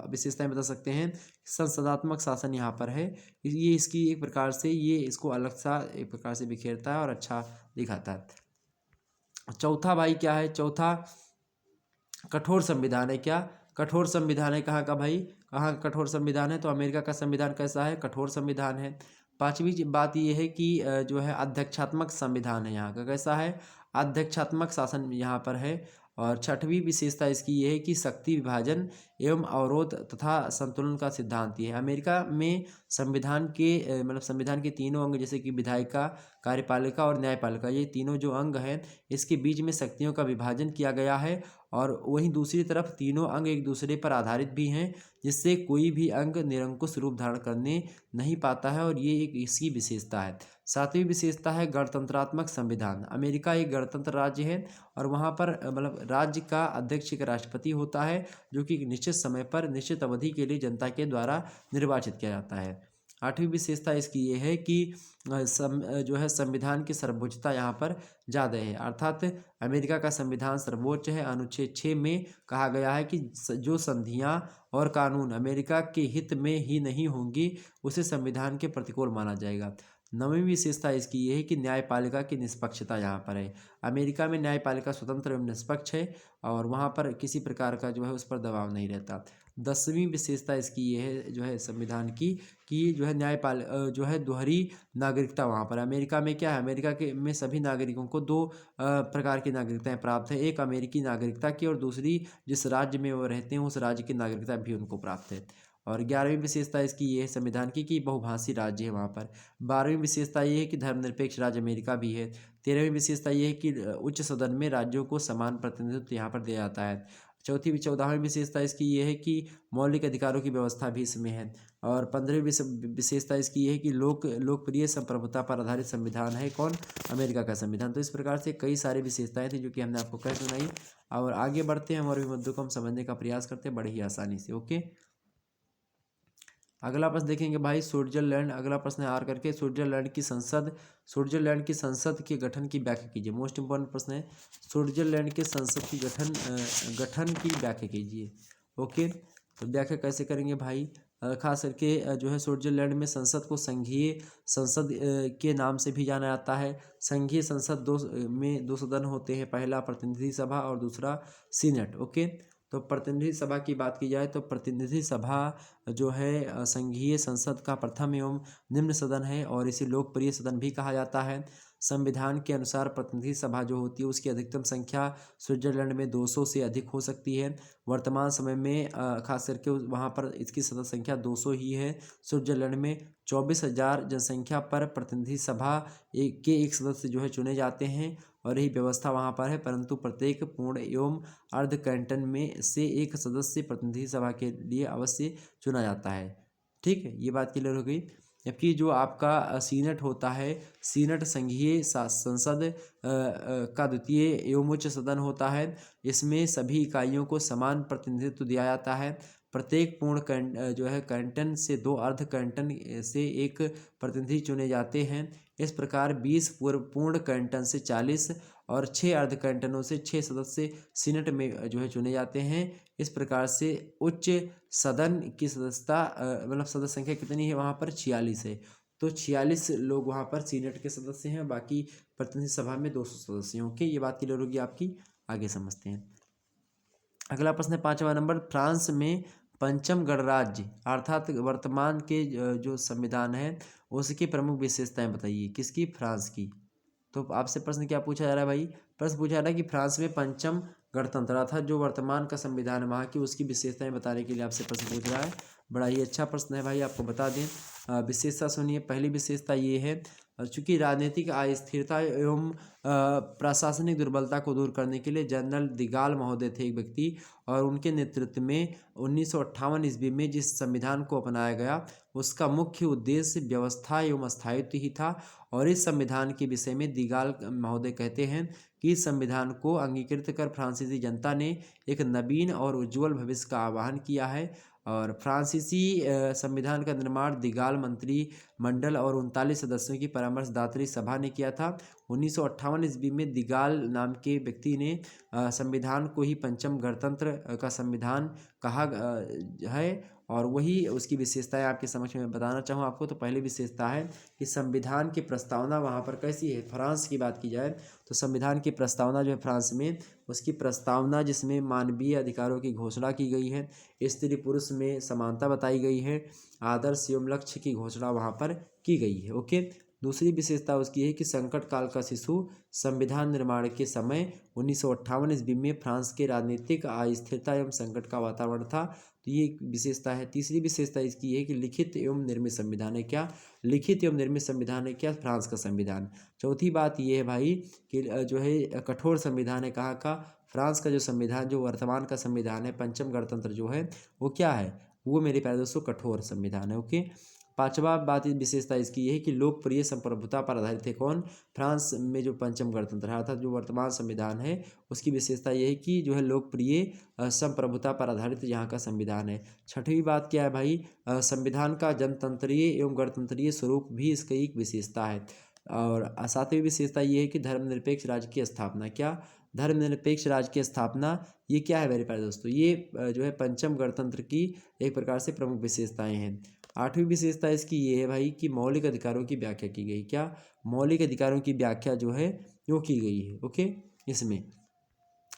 विशेषताएं बता सकते हैं। संसदात्मक शासन यहाँ पर है। ये इसकी एक प्रकार से ये इसको अलग सा एक प्रकार से बिखेरता है और अच्छा दिखाता है। चौथा भाई क्या है? चौथा कठोर संविधान है। क्या कठोर संविधान है? कहाँ का भाई? कहाँ का कठोर संविधान है? तो अमेरिका का संविधान कैसा है? कठोर संविधान है। पांचवी बात ये है कि जो है अध्यक्षात्मक संविधान है यहाँ का। कैसा है? अध्यक्षात्मक शासन यहाँ पर है। और छठवीं विशेषता इसकी ये है कि शक्ति विभाजन एवं अवरोध तथा संतुलन का सिद्धांत ये है। अमेरिका में संविधान के मतलब संविधान के तीनों अंग जैसे कि विधायिका, कार्यपालिका और न्यायपालिका, ये तीनों जो अंग हैं इसके बीच में शक्तियों का विभाजन किया गया है। और वहीं दूसरी तरफ तीनों अंग एक दूसरे पर आधारित भी हैं, जिससे कोई भी अंग निरंकुश रूप धारण करने नहीं पाता है। और ये एक इसकी विशेषता है। सातवीं विशेषता है गणतंत्रात्मक संविधान। अमेरिका एक गणतंत्र राज्य है, और वहाँ पर मतलब राज्य का अध्यक्ष एक राष्ट्रपति होता है, जो कि एक निश्चित समय पर निश्चित अवधि के लिए जनता के द्वारा निर्वाचित किया जाता है। आठवीं विशेषता इसकी ये है कि जो है संविधान की सर्वोच्चता यहाँ पर ज़्यादा है। अर्थात अमेरिका का संविधान सर्वोच्च है। अनुच्छेद 6 में कहा गया है कि जो संधियाँ और कानून अमेरिका के हित में ही नहीं होंगी उसे संविधान के प्रतिकूल माना जाएगा। नवीं विशेषता इसकी ये है कि न्यायपालिका की निष्पक्षता यहाँ पर है। अमेरिका में न्यायपालिका स्वतंत्र एवं निष्पक्ष है, और वहाँ पर किसी प्रकार का जो है उस पर दबाव नहीं रहता। 10वीं विशेषता इसकी ये है जो है संविधान की कि जो है जो है दोहरी नागरिकता वहाँ पर। अमेरिका में क्या है? अमेरिका के में सभी नागरिकों को 2 प्रकार की नागरिकताएं प्राप्त है। एक अमेरिकी नागरिकता की, और दूसरी जिस राज्य में वो रहते हैं उस राज्य की नागरिकता भी उनको प्राप्त है। और 11वीं विशेषता इसकी ये है संविधान की कि बहुभाषी राज्य है वहाँ पर। 12वीं विशेषता ये है कि धर्मनिरपेक्ष राज्य अमेरिका भी है। 13वीं विशेषता ये है कि उच्च सदन में राज्यों को समान प्रतिनिधित्व यहाँ पर दिया जाता है। 14वीं विशेषता इसकी ये है कि मौलिक अधिकारों की व्यवस्था भी इसमें है। और 15वीं विशेषता इसकी ये है कि लोकप्रिय संप्रभुता पर आधारित संविधान है। कौन? अमेरिका का संविधान। तो इस प्रकार से कई सारी विशेषताएं थी जो कि हमने आपको कह सुनाई। और आगे बढ़ते हैं और भी मुद्दों को हम समझने का प्रयास करते हैं बड़े ही आसानी से। ओके, अगला प्रश्न देखेंगे भाई स्विट्जरलैंड। अगला प्रश्न है आर करके, स्विट्जरलैंड की संसद के गठन की व्याख्या कीजिए। मोस्ट इंपॉर्टेंट प्रश्न है, स्विट्जरलैंड के संसद की गठन की व्याख्या कीजिए। ओके, तो व्याख्या कैसे करेंगे भाई? खास करके जो है स्विट्जरलैंड में संसद को संघीय संसद के नाम से भी जाना जाता है। संघीय संसद में 2 सदन होते हैं, पहला प्रतिनिधि सभा और दूसरा सीनेट। ओके, तो प्रतिनिधि सभा की बात की जाए तो प्रतिनिधि सभा जो है संघीय संसद का प्रथम एवं निम्न सदन है, और इसे लोकप्रिय सदन भी कहा जाता है। संविधान के अनुसार प्रतिनिधि सभा जो होती है उसकी अधिकतम संख्या स्विट्जरलैंड में 200 से अधिक हो सकती है। वर्तमान समय में खास करके वहाँ पर इसकी सदस्य संख्या 200 ही है। स्विट्जरलैंड में 24,000 जनसंख्या पर प्रतिनिधि सभा के एक सदस्य जो है चुने जाते हैं, और यही व्यवस्था वहाँ पर है। परंतु प्रत्येक पूर्ण एवं अर्ध कैंटन में से एक सदस्य प्रतिनिधि सभा के लिए अवश्य चुना जाता है। ठीक है, ये बात क्लियर हो गई। जबकि जो आपका सीनेट होता है, सीनेट संघीय संसद का द्वितीय एवं उच्च सदन होता है। इसमें सभी इकाइयों को समान प्रतिनिधित्व दिया जाता है। प्रत्येक पूर्ण जो है कैंटन से 2 अर्ध कैंटन से एक प्रतिनिधि चुने जाते हैं। इस प्रकार 20 पूर्ण कैंटन से 40 और 6 अर्ध कैंटनों से 6 सदस्य सीनेट में जो है चुने जाते हैं। इस प्रकार से उच्च सदन की सदस्यता मतलब सदस्य संख्या कितनी है वहाँ पर 46 है। तो 46 लोग वहाँ पर सीनेट के सदस्य हैं, बाकी प्रतिनिधि सभा में 200 सदस्य हैं। ओके, ये बात क्लियर होगी आपकी। आगे समझते हैं। अगला प्रश्न है 5वां नंबर, फ्रांस में पंचम गणराज्य अर्थात वर्तमान के जो संविधान है उसकी प्रमुख विशेषताएं बताइए। किसकी? फ्रांस की। तो आपसे प्रश्न क्या पूछा जा रहा है भाई? प्रश्न पूछा जा रहा है कि फ्रांस में पंचम गणतंत्र अर्थात जो वर्तमान का संविधान है वहाँ की उसकी विशेषताएं बताने के लिए आपसे प्रश्न पूछ रहा है। बड़ा ही अच्छा प्रश्न है भाई, आपको बता दें। विशेषता सुनिए। पहली विशेषता ये है, चूंकि राजनीतिक अस्थिरता एवं प्रशासनिक दुर्बलता को दूर करने के लिए जनरल दिगाल महोदय थे एक व्यक्ति, और उनके नेतृत्व में 1958 ईस्वी में जिस संविधान को अपनाया गया उसका मुख्य उद्देश्य व्यवस्था एवं स्थायित्व ही था। और इस संविधान के विषय में दिगाल महोदय कहते हैं कि इस संविधान को अंगीकृत कर फ्रांसीसी जनता ने एक नवीन और उज्जवल भविष्य का आह्वान किया है। और फ्रांसीसी संविधान का निर्माण दिगाल मंत्री मंडल और 39 सदस्यों की परामर्शदात्री सभा ने किया था। 1958 ईस्वी में दिगाल नाम के व्यक्ति ने संविधान को ही पंचम गणतंत्र का संविधान कहा है, और वही उसकी विशेषताएं आपके समक्ष में बताना चाहूँ आपको। तो पहली विशेषता है कि संविधान की प्रस्तावना वहाँ पर कैसी है। फ्रांस की बात की जाए तो संविधान की प्रस्तावना जो है फ्रांस में, उसकी प्रस्तावना जिसमें मानवीय अधिकारों की घोषणा की गई है, स्त्री पुरुष में समानता बताई गई है, आदर्श एवं लक्ष्य की घोषणा वहाँ पर की गई है। ओके। दूसरी विशेषता उसकी है कि संकट काल का शिशु संविधान निर्माण के समय 1958 ईस्वी में फ्रांस के राजनीतिक अस्थिरता एवं संकट का वातावरण था। तो ये एक विशेषता है। तीसरी विशेषता इसकी है कि लिखित एवं निर्मित संविधान है। क्या? लिखित एवं निर्मित संविधान है। क्या? फ्रांस का संविधान। चौथी बात ये है भाई कि जो है कठोर संविधान है। कहाँ का? फ्रांस का जो संविधान, जो वर्तमान का संविधान है, पंचम गणतंत्र जो है वो क्या है? वो मेरे प्यारे दोस्तों कठोर संविधान है। ओके। पांचवा बात विशेषता इसकी यह है कि लोकप्रिय संप्रभुता पर आधारित है। कौन? फ्रांस में जो पंचम गणतंत्र है अर्थात जो वर्तमान संविधान है उसकी विशेषता यह है कि जो है लोकप्रिय संप्रभुता पर आधारित यहाँ का संविधान है। छठवीं बात क्या है भाई? संविधान का जनतंत्रीय एवं गणतंत्रीय स्वरूप भी इसकी एक विशेषता है। और सातवीं विशेषता ये है कि धर्मनिरपेक्ष राज्य की स्थापना। क्या? धर्मनिरपेक्ष राज्य की स्थापना। ये क्या है मेरे प्यारे दोस्तों? ये जो है पंचम गणतंत्र की एक प्रकार से प्रमुख विशेषताएं हैं। आठवीं विशेषता इसकी ये है भाई कि मौलिक अधिकारों की व्याख्या की गई। क्या? मौलिक अधिकारों की व्याख्या जो है वो की गई है। ओके। इसमें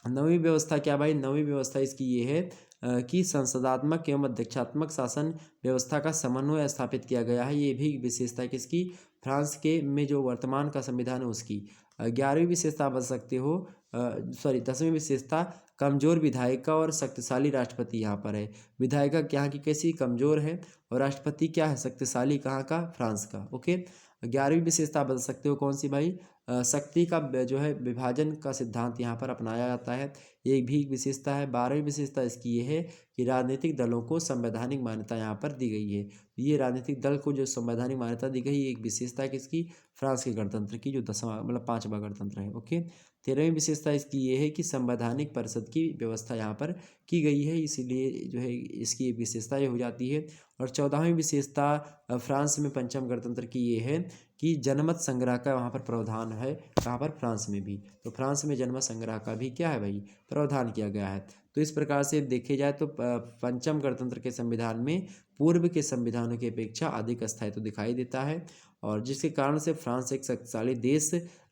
नवीं व्यवस्था क्या भाई? नवीं व्यवस्था इसकी ये है कि संसदात्मक एवं अध्यक्षात्मक शासन व्यवस्था का समन्वय स्थापित किया गया है। ये भी विशेषता किसकी? फ्रांस के में जो वर्तमान का संविधान है उसकी। 11वीं विशेषता बता सकते हो, 10वीं विशेषता कमजोर विधायिका और शक्तिशाली राष्ट्रपति यहाँ पर है। विधायिका यहाँ की कैसी? कमजोर है, और राष्ट्रपति क्या है? शक्तिशाली। कहाँ का? फ्रांस का। ओके। 11वीं विशेषता बता सकते हो कौन सी भाई? शक्ति का जो है विभाजन का सिद्धांत यहाँ पर अपनाया जाता है। ये भी एक विशेषता है। 12वीं विशेषता इसकी ये है कि राजनीतिक दलों को संवैधानिक मान्यता यहाँ पर दी गई है। ये राजनीतिक दल को जो संवैधानिक मान्यता दी गई, एक विशेषता है किसकी? फ्रांस के गणतंत्र की, जो 10वां मतलब 5वां गणतंत्र है। ओके। 13वीं विशेषता इसकी ये है कि संवैधानिक परिषद की व्यवस्था यहाँ पर की गई है, इसीलिए जो है इसकी एक विशेषता ये हो जाती है। और 14वीं विशेषता फ्रांस में पंचम गणतंत्र की ये है कि जनमत संग्रह का वहाँ पर प्रावधान है। कहाँ पर? फ्रांस में भी। तो फ्रांस में जनमत संग्रह का भी क्या है भाई? प्रावधान किया गया है। तो इस प्रकार से देखे जाए तो पंचम गणतंत्र के संविधान में पूर्व के संविधानों की अपेक्षा अधिक स्थायित्व दिखाई देता है, और जिसके कारण से फ्रांस एक शक्तिशाली देश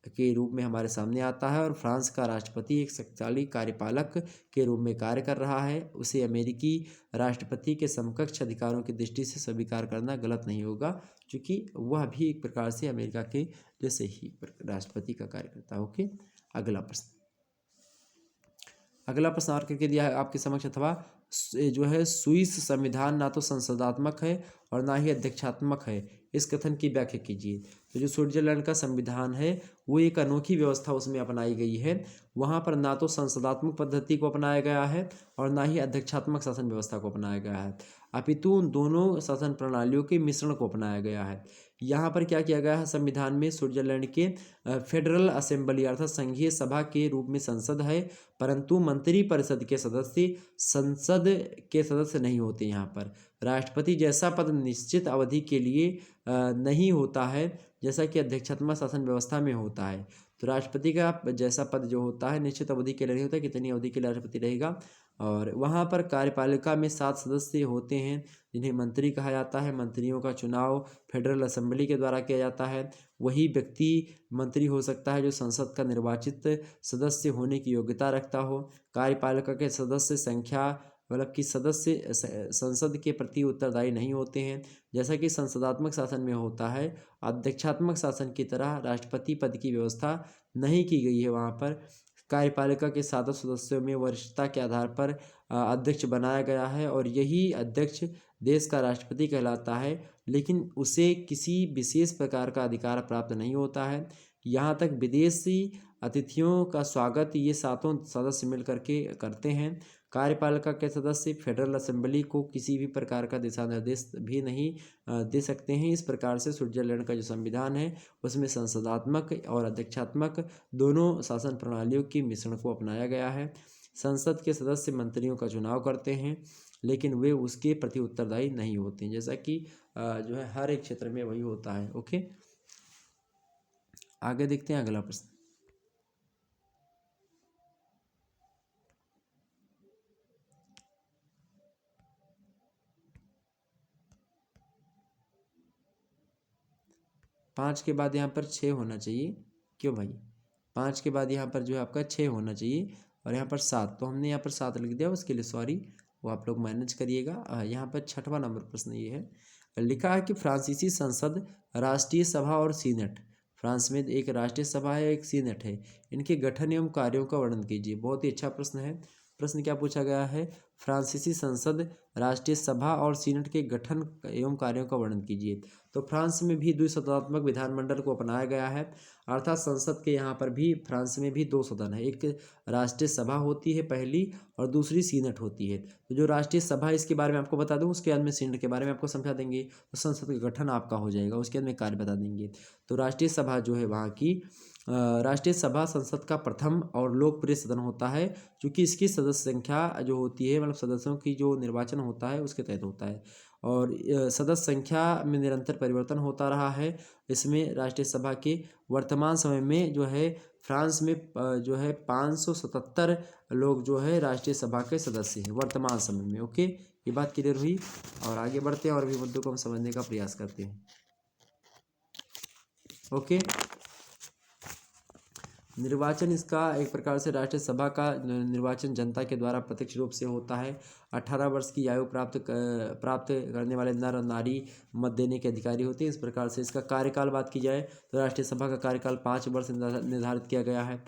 के रूप में हमारे सामने आता है। और फ्रांस का राष्ट्रपति एक शक्तिशाली कार्यपालक के रूप में कार्य कर रहा है। उसे अमेरिकी राष्ट्रपति के समकक्ष अधिकारों की दृष्टि से स्वीकार करना गलत नहीं होगा, क्योंकि वह भी एक प्रकार से अमेरिका के जैसे ही राष्ट्रपति का कार्य करता है। ओके। अगला प्रश्न और करके दिया है आपके समक्ष, अथवा जो है स्विस संविधान ना तो संसदात्मक है और ना ही अध्यक्षात्मक है, इस कथन की व्याख्या कीजिए। तो जो स्विट्जरलैंड का संविधान है वो एक अनोखी व्यवस्था उसमें अपनाई गई है। वहाँ पर ना तो संसदात्मक पद्धति को अपनाया गया है और ना ही अध्यक्षात्मक शासन व्यवस्था को अपनाया गया है, अपितु उन दोनों शासन प्रणालियों के मिश्रण को अपनाया गया है। यहाँ पर क्या किया गया है? संविधान में स्विट्जरलैंड के फेडरल असेंबली अर्थात संघीय सभा के रूप में संसद है, परंतु मंत्री परिषद के सदस्य संसद के सदस्य नहीं होते। यहाँ पर राष्ट्रपति जैसा पद निश्चित अवधि के लिए नहीं होता है, जैसा कि अध्यक्षात्मक शासन व्यवस्था में होता है। तो राष्ट्रपति का जैसा पद जो होता है निश्चित अवधि के लिए नहीं होता, कितनी अवधि के लिए राष्ट्रपति रहेगा। और वहाँ पर कार्यपालिका में 7 सदस्य होते हैं जिन्हें मंत्री कहा जाता है। मंत्रियों का चुनाव फेडरल असेंबली के द्वारा किया जाता है। वही व्यक्ति मंत्री हो सकता है जो संसद का निर्वाचित सदस्य होने की योग्यता रखता हो। कार्यपालिका के सदस्य संख्या मतलब कि सदस्य संसद के प्रति उत्तरदायी नहीं होते हैं, जैसा कि संसदात्मक शासन में होता है। अध्यक्षात्मक शासन की तरह राष्ट्रपति पद की व्यवस्था नहीं की गई है। वहाँ पर कार्यपालिका के 7 सदस्यों में वरिष्ठता के आधार पर अध्यक्ष बनाया गया है और यही अध्यक्ष देश का राष्ट्रपति कहलाता है, लेकिन उसे किसी विशेष प्रकार का अधिकार प्राप्त नहीं होता है। यहाँ तक विदेशी अतिथियों का स्वागत ये 7 सदस्य मिल करके करते हैं। कार्यपालिका के सदस्य फेडरल असेंबली को किसी भी प्रकार का दिशा निर्देश भी नहीं दे सकते हैं। इस प्रकार से स्विट्जरलैंड का जो संविधान है उसमें संसदात्मक और अध्यक्षात्मक दोनों शासन प्रणालियों की मिश्रण को अपनाया गया है। संसद के सदस्य मंत्रियों का चुनाव करते हैं, लेकिन वे उसके प्रति उत्तरदायी नहीं होते हैं, जैसा कि जो है हर एक क्षेत्र में वही होता है। ओके, आगे देखते हैं अगला प्रश्न। पाँच के बाद यहाँ पर 6 होना चाहिए, क्यों भाई? 5 के बाद यहाँ पर जो है आपका 6 होना चाहिए और यहाँ पर 7, तो हमने यहाँ पर 7 लिख दिया, उसके लिए सॉरी, वो आप लोग मैनेज करिएगा। यहाँ पर 6वां नंबर प्रश्न ये है, लिखा है कि फ्रांसीसी संसद, राष्ट्रीय सभा और सीनेट, फ्रांस में एक राष्ट्रीय सभा है एक सीनेट है, इनके गठन एवं कार्यों का वर्णन कीजिए। बहुत ही अच्छा प्रश्न है। प्रश्न क्या पूछा गया है? फ्रांसीसी संसद, राष्ट्रीय सभा और सीनेट के गठन एवं कार्यों का वर्णन कीजिए। तो फ्रांस में भी द्विसदनात्मक विधानमंडल को अपनाया गया है, अर्थात संसद के यहाँ पर भी फ्रांस में भी 2 सदन है, एक राष्ट्रीय सभा होती है पहली और दूसरी सीनेट होती है। तो जो राष्ट्रीय सभा है इसके बारे में आपको बता दूं, उसके बाद में सीनेट के बारे में आपको समझा देंगे, तो संसद का गठन आपका हो जाएगा, उसके बाद में कार्य बता देंगे। तो राष्ट्रीय सभा जो है वहाँ की राष्ट्रीय सभा संसद का प्रथम और लोकप्रिय सदन होता है, क्योंकि इसकी सदस्य संख्या जो होती है मतलब सदस्यों की जो निर्वाचन होता है उसके तहत होता है और सदस्य संख्या में निरंतर परिवर्तन होता रहा है। इसमें राष्ट्रीय सभा के वर्तमान समय में जो है फ्रांस में जो है 577 लोग जो है राष्ट्रीय सभा के सदस्य हैं वर्तमान समय में। ओके, ये बात क्लियर हुई और आगे बढ़ते हैं और भी मुद्दों को हम समझने का प्रयास करते हैं। ओके, निर्वाचन इसका एक प्रकार से राष्ट्रीय सभा का निर्वाचन जनता के द्वारा प्रत्यक्ष रूप से होता है। 18 वर्ष की आयु प्राप्त करने वाले नर और नारी मत देने के अधिकारी होते हैं। इस प्रकार से इसका कार्यकाल बात की जाए तो राष्ट्रीय सभा का कार्यकाल 5 वर्ष निर्धारित किया गया है।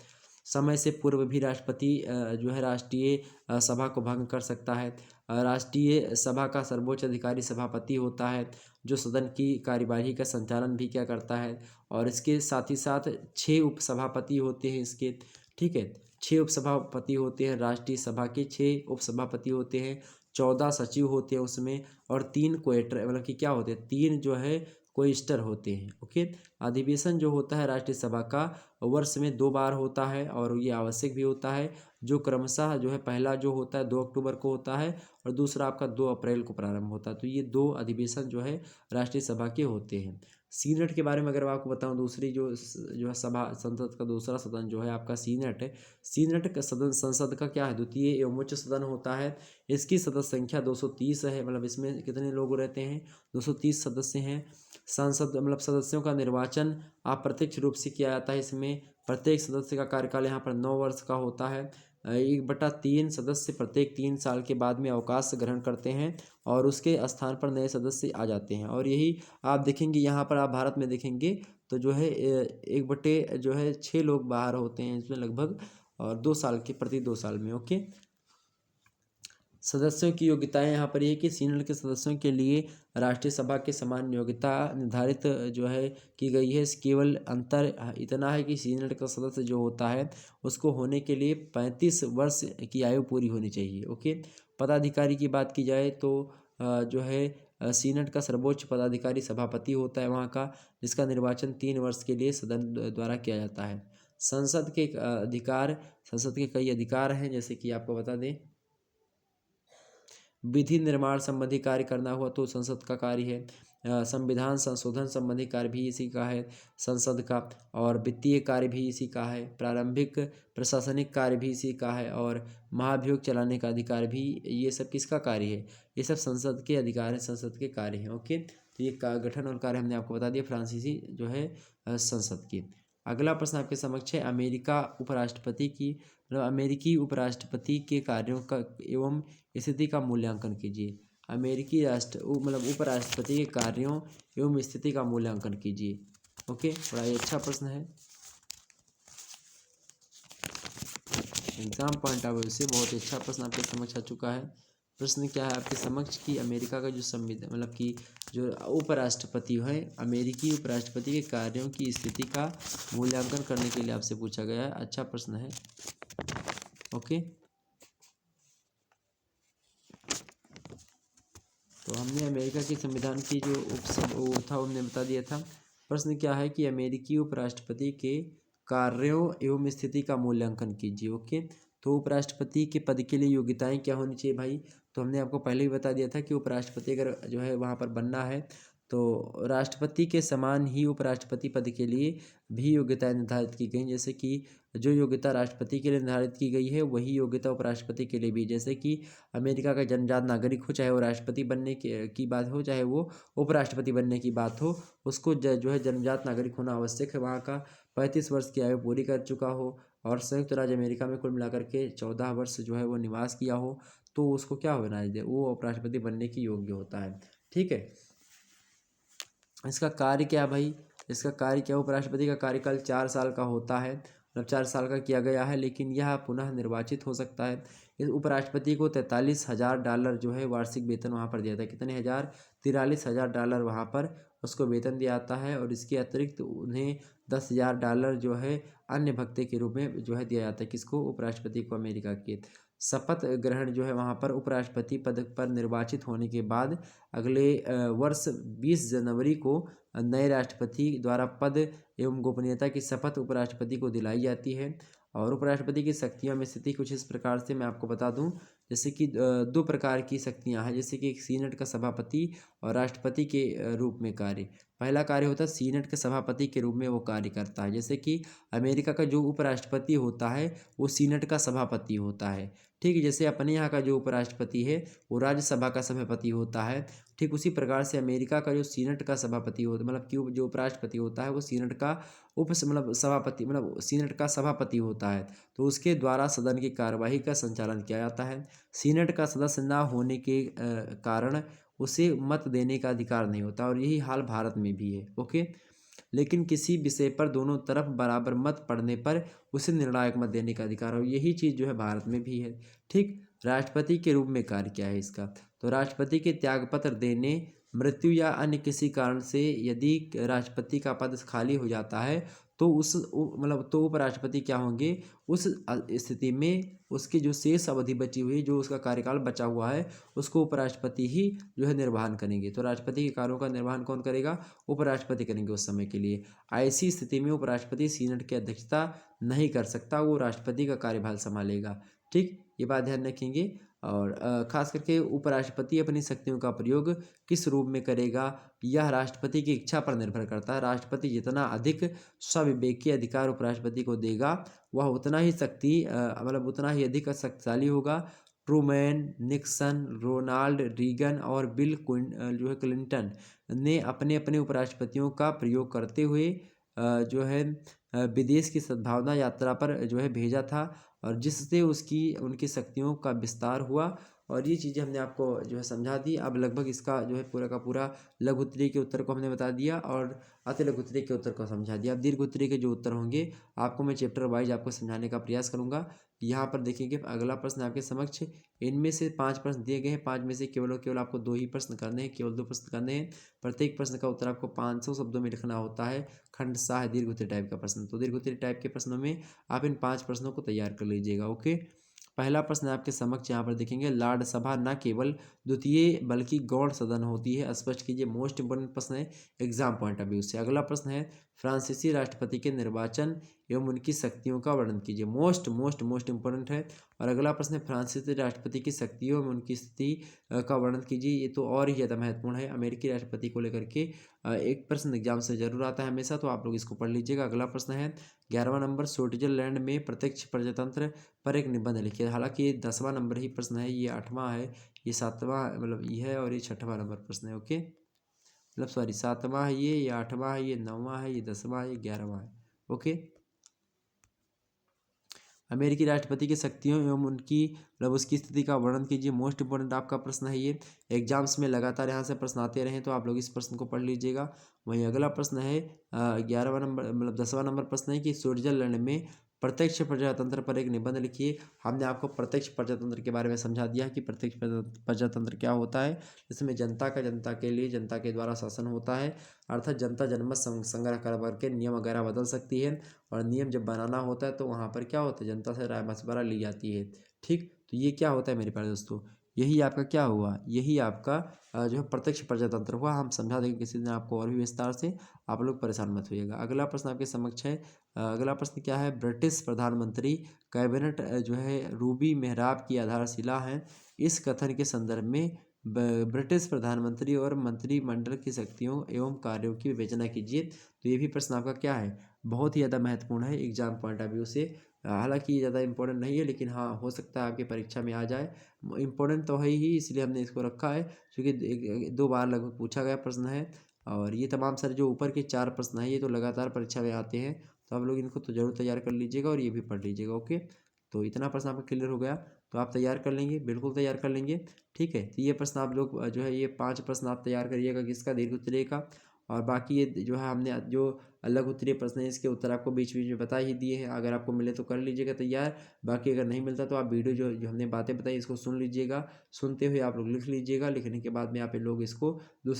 समय से पूर्व भी राष्ट्रपति जो है राष्ट्रीय सभा को भंग कर सकता है। राष्ट्रीय सभा का सर्वोच्च अधिकारी सभापति होता है, जो सदन की कार्यवाही का संचालन भी क्या करता है। और इसके साथ ही साथ 6 उपसभापति होते हैं इसके, ठीक है, 6 उपसभापति होते हैं राष्ट्रीय सभा के, 6 उपसभापति होते हैं, 14 सचिव होते हैं उसमें और 3 क्वेटर मतलब कि क्या होते हैं 3 जो है क्वेस्टर होते हैं। ओके, अधिवेशन जो होता है राष्ट्रीय सभा का वर्ष में 2 बार होता है और ये आवश्यक भी होता है, जो क्रमशः जो है पहला जो होता है 2 अक्टूबर को होता है और दूसरा आपका 2 अप्रैल को प्रारंभ होता है। तो ये 2 अधिवेशन जो है राष्ट्रीय सभा के होते हैं। सीनेट के बारे में अगर मैं आपको बताऊं, दूसरी जो है सभा संसद का दूसरा सदन जो है आपका सीनेट है। सीनेट का सदन संसद का क्या है द्वितीय एवं उच्च सदन होता है। इसकी सदस्य संख्या 230 है, मतलब इसमें कितने लोग रहते हैं 230 सदस्य हैं। सांसद मतलब सदस्यों का निर्वाचन अप्रत्यक्ष रूप से किया जाता है। इसमें प्रत्येक सदस्य का कार्यकाल यहाँ पर 9 वर्ष का होता है। 1/3 सदस्य प्रत्येक 3 साल के बाद में अवकाश ग्रहण करते हैं और उसके स्थान पर नए सदस्य आ जाते हैं। और यही आप देखेंगे यहाँ पर, आप भारत में देखेंगे तो जो है 1/6 लोग बाहर होते हैं इसमें लगभग, और 2 साल के प्रति 2 साल में। ओके, सदस्यों की योग्यताएं यहाँ पर ये कि सीनेट के सदस्यों के लिए राष्ट्रीय सभा के समान योग्यता निर्धारित जो है की गई है। केवल अंतर इतना है कि सीनेट का सदस्य जो होता है उसको होने के लिए 35 वर्ष की आयु पूरी होनी चाहिए। ओके, पदाधिकारी की बात की जाए तो जो है सीनेट का सर्वोच्च पदाधिकारी सभापति होता है वहाँ का, जिसका निर्वाचन 3 वर्ष के लिए सदन द्वारा किया जाता है। संसद के कई अधिकार हैं, जैसे कि आपको बता दें, विधि निर्माण संबंधी कार्य करना हुआ तो संसद का कार्य है। संविधान संशोधन संबंधी कार्य भी इसी का है संसद का, और वित्तीय कार्य भी इसी का है, प्रारंभिक प्रशासनिक कार्य भी इसी का है, और महाभियोग चलाने का अधिकार भी, ये सब किसका कार्य है, ये सब संसद के अधिकार है, संसद के कार्य हैं। ओके, तो ये गठन और कार्य हमने आपको बता दिया फ्रांसीसी जो है संसद की। अगला प्रश्न आपके समक्ष है, अमेरिका उपराष्ट्रपति की मतलब अमेरिकी उपराष्ट्रपति के कार्यों का एवं स्थिति का मूल्यांकन कीजिए। अमेरिकी मतलब उपराष्ट्रपति के कार्यों एवं स्थिति का मूल्यांकन कीजिए। ओके, बड़ा ही अच्छा प्रश्न है, एग्जाम पॉइंट ऑफ व्यू से बहुत ही अच्छा प्रश्न आपके समक्ष आ चुका है। प्रश्न क्या है आपके समक्ष कि अमेरिका का जो संविधान मतलब कि जो उपराष्ट्रपति है, अमेरिकी उपराष्ट्रपति के कार्यों की स्थिति का मूल्यांकन करने के लिए आपसे पूछा गया है। अच्छा प्रश्न है। ओके, तो हमने अमेरिका के संविधान की जो वो था हमने बता दिया था। प्रश्न क्या है कि अमेरिकी उपराष्ट्रपति के कार्यों एवं स्थिति का मूल्यांकन कीजिए। ओके, तो उपराष्ट्रपति के पद के लिए योग्यताएं क्या होनी चाहिए भाई, तो हमने आपको पहले ही बता दिया था कि उपराष्ट्रपति अगर जो है वहाँ पर बनना है तो राष्ट्रपति के समान ही उपराष्ट्रपति पद के लिए भी योग्यताएं निर्धारित की गई, जैसे कि जो योग्यता राष्ट्रपति के लिए निर्धारित की गई है वही योग्यता उपराष्ट्रपति के लिए भी। जैसे कि अमेरिका का जन्मजात नागरिक हो, चाहे वो राष्ट्रपति बनने की बात हो, चाहे वो उपराष्ट्रपति बनने की बात हो, उसको जो है जन्मजात नागरिक होना आवश्यक है, वहाँ का 35 वर्ष की आयु पूरी कर चुका हो और संयुक्त राज्य अमेरिका में कुल मिलाकर के 14 वर्ष जो है वो निवास किया हो, तो उसको क्या होना है, वो उपराष्ट्रपति बनने की योग्य होता है। ठीक है, इसका कार्य क्या भाई, इसका कार्य क्या, उपराष्ट्रपति का कार्यकाल 4 साल का होता है, मतलब 4 साल का किया गया है, लेकिन यह पुनः निर्वाचित हो सकता है। इस उपराष्ट्रपति को $43,000 जो है वार्षिक वेतन वहाँ पर दिया जाता है। कितने हज़ार, $43,000 वहाँ पर उसको वेतन दिया जाता है, और इसके अतिरिक्त उन्हें $10,000 जो है अन्य भत्ते के रूप में जो है दिया जाता है। किसको, उपराष्ट्रपति को अमेरिका के। शपथ ग्रहण जो है वहाँ पर उपराष्ट्रपति पद पर निर्वाचित होने के बाद अगले वर्ष 20 जनवरी को नए राष्ट्रपति द्वारा पद एवं गोपनीयता की शपथ उपराष्ट्रपति को दिलाई जाती है। और उपराष्ट्रपति की शक्तियों में स्थिति कुछ इस प्रकार से मैं आपको बता दूं, जैसे कि 2 प्रकार की शक्तियां हैं, जैसे कि एक सीनेट का सभापति और राष्ट्रपति के रूप में कार्य। पहला कार्य होता है सीनेट के सभापति के रूप में वो कार्य करता है, जैसे कि अमेरिका का जो उपराष्ट्रपति होता है वो सीनेट का सभापति होता है। ठीक है, जैसे अपने यहाँ का जो उपराष्ट्रपति है वो राज्यसभा का सभापति होता है, ठीक उसी प्रकार से अमेरिका का जो सीनेट का सभापति होता मतलब कि जो उपराष्ट्रपति होता है वो सीनेट का मतलब सभापति मतलब सीनेट का सभापति होता है, तो उसके द्वारा सदन की कार्यवाही का संचालन किया जाता है। सीनेट का सदस्य न होने के कारण उसे मत देने का अधिकार नहीं होता, और यही हाल भारत में भी है। ओके, लेकिन किसी विषय पर दोनों तरफ बराबर मत पड़ने पर उसे निर्णायक मत देने का अधिकार हो, यही चीज़ जो है भारत में भी है। ठीक, राष्ट्रपति के रूप में कार्य क्या है इसका, तो राष्ट्रपति के त्यागपत्र देने, मृत्यु या अन्य किसी कारण से यदि राष्ट्रपति का पद खाली हो जाता है तो मतलब तो उपराष्ट्रपति क्या होंगे, उस स्थिति में उसकी जो शेष अवधि बची हुई, जो उसका कार्यकाल बचा हुआ है, उसको उपराष्ट्रपति ही जो है निर्वहन करेंगे। तो राष्ट्रपति के कार्यों का निर्वहन कौन करेगा, उपराष्ट्रपति करेंगे उस समय के लिए। ऐसी स्थिति में उपराष्ट्रपति सीनेट की अध्यक्षता नहीं कर सकता, वो राष्ट्रपति का कार्यभार संभालेगा। ठीक, ये बात ध्यान रखेंगे। और खास करके उपराष्ट्रपति अपनी शक्तियों का प्रयोग किस रूप में करेगा, यह राष्ट्रपति की इच्छा पर निर्भर करता है। राष्ट्रपति जितना अधिक स्विवेकी अधिकार उपराष्ट्रपति को देगा वह उतना ही मतलब उतना ही अधिक शक्तिशाली होगा। ट्रूमैन, निक्सन, रोनाल्ड रीगन और बिल जो है क्लिंटन ने अपने अपने उपराष्ट्रपतियों का प्रयोग करते हुए जो है विदेश की सद्भावना यात्रा पर जो है भेजा था, और जिससे उनकी शक्तियों का विस्तार हुआ। और ये चीज़ें हमने आपको जो है समझा दी। अब लगभग इसका जो है पूरा का पूरा लघु उत्तरीय के उत्तर को हमने बता दिया और अति लघु उत्तरीय के उत्तर को समझा दिया। अब दीर्घ उत्तरीय के जो उत्तर होंगे आपको मैं चैप्टर वाइज आपको समझाने का प्रयास करूंगा। यहाँ पर देखिए अगला प्रश्न आपके समक्ष, इनमें से 5 प्रश्न दिए गए हैं, 5 में से केवल और केवल आपको 2 ही प्रश्न करने हैं, केवल 2 प्रश्न करने हैं। प्रत्येक प्रश्न का उत्तर आपको 500 शब्दों में लिखना होता है। खंडशाह है दीर्घ उत्तरीय टाइप का प्रश्न, तो दीर्घ उत्तरीय टाइप के प्रश्नों में आप इन 5 प्रश्नों को तैयार कर लीजिएगा। ओके, पहला प्रश्न आपके समक्ष यहाँ पर देखेंगे, लार्ड सभा न केवल द्वितीय बल्कि गौण सदन होती है, स्पष्ट कीजिए। मोस्ट इंपोर्टेंट प्रश्न है एग्जाम पॉइंट ऑफ व्यू से। अगला प्रश्न है, फ्रांसीसी राष्ट्रपति के निर्वाचन एवं उनकी शक्तियों का वर्णन कीजिए। मोस्ट मोस्ट मोस्ट इंपॉर्टेंट है। और अगला प्रश्न है, फ्रांसीसी राष्ट्रपति की शक्तियों एवं उनकी स्थिति का वर्णन कीजिए। ये तो और ही ज़्यादा महत्वपूर्ण है। अमेरिकी राष्ट्रपति को लेकर के एक प्रश्न एग्जाम से जरूर आता है हमेशा, तो आप लोग इसको पढ़ लीजिएगा। अगला प्रश्न है 11वां नंबर, स्विट्जरलैंड में प्रत्यक्ष प्रजातंत्र पर एक निबंध लिखिए। हालांकि ये 10वां नंबर ही प्रश्न है, ये 8वां है, ये 7वां मतलब ये है, और ये 6वां नंबर प्रश्न है। ओके, मतलब सॉरी 7वां है ये 8वां है, ये 9वां है, ये 10वां है, ये 11वां है। ओके, अमेरिकी राष्ट्रपति की शक्तियों एवं उनकी मतलब उसकी स्थिति का वर्णन कीजिए। मोस्ट इंपोर्टेंट आपका प्रश्न है ये। एग्जाम्स में लगातार यहाँ से प्रश्न आते रहे, तो आप लोग इस प्रश्न को पढ़ लीजिएगा। वहीं अगला प्रश्न है 11वां नंबर मतलब 10वां नंबर प्रश्न है कि स्विट्जरलैंड में प्रत्यक्ष प्रजातंत्र पर एक निबंध लिखिए। हमने आपको प्रत्यक्ष प्रजातंत्र के बारे में समझा दिया कि प्रत्यक्ष प्रजातंत्र क्या होता है। इसमें जनता के लिए जनता के द्वारा शासन होता है, अर्थात जनता जनमत संग्रह करके नियम वगैरह बदल सकती है। और नियम जब बनाना होता है तो वहाँ पर क्या होता है, जनता से राय मशवरा ली जाती है। ठीक, तो ये क्या होता है मेरे प्यारे दोस्तों, यही आपका क्या हुआ, यही आपका जो है प्रत्यक्ष प्रजातंत्र हुआ। हम समझा देंगे किसी दिन आपको और भी विस्तार से, आप लोग परेशान मत होइएगा। अगला प्रश्न आपके समक्ष है। अगला प्रश्न क्या है, ब्रिटिश प्रधानमंत्री कैबिनेट जो है रूबी मेहराब की आधारशिला है। इस कथन के संदर्भ में ब्रिटिश प्रधानमंत्री और मंत्रिमंडल की शक्तियों एवं कार्यों की विवेचना कीजिए। तो ये भी प्रश्न आपका क्या है, बहुत ही ज़्यादा महत्वपूर्ण है एग्जाम पॉइंट ऑफ व्यू से। हालांकि ये ज़्यादा इंपॉर्टेंट नहीं है, लेकिन हाँ हो सकता है आपकी परीक्षा में आ जाए। इंपॉर्टेंट तो है ही, इसलिए हमने इसको रखा है, क्योंकि 2 बार लगभग पूछा गया प्रश्न है। और ये तमाम सारे जो ऊपर के 4 प्रश्न हैं ये तो लगातार परीक्षा में आते हैं, तो आप लोग इनको तो जरूर तैयार कर लीजिएगा और ये भी पढ़ लीजिएगा। ओके, तो इतना प्रश्न आपका क्लियर हो गया, तो आप तैयार कर लेंगे, बिल्कुल तैयार कर लेंगे। ठीक है, तो ये प्रश्न आप लोग जो है ये 5 प्रश्न आप तैयार करिएगा, किसका, दीर्घ उत्तरीय का। और बाकी ये जो है हमने जो अलग उत्तरीय प्रश्न है इसके उत्तर आपको बीच बीच में बता ही दिए हैं। अगर आपको मिले तो कर लीजिएगा तैयार, बाकी अगर नहीं मिलता तो आप वीडियो जो जो हमने बातें बताई इसको सुन लीजिएगा। सुनते हुए आप लोग लिख लीजिएगा, लिखने के बाद में आप लोग इसको 2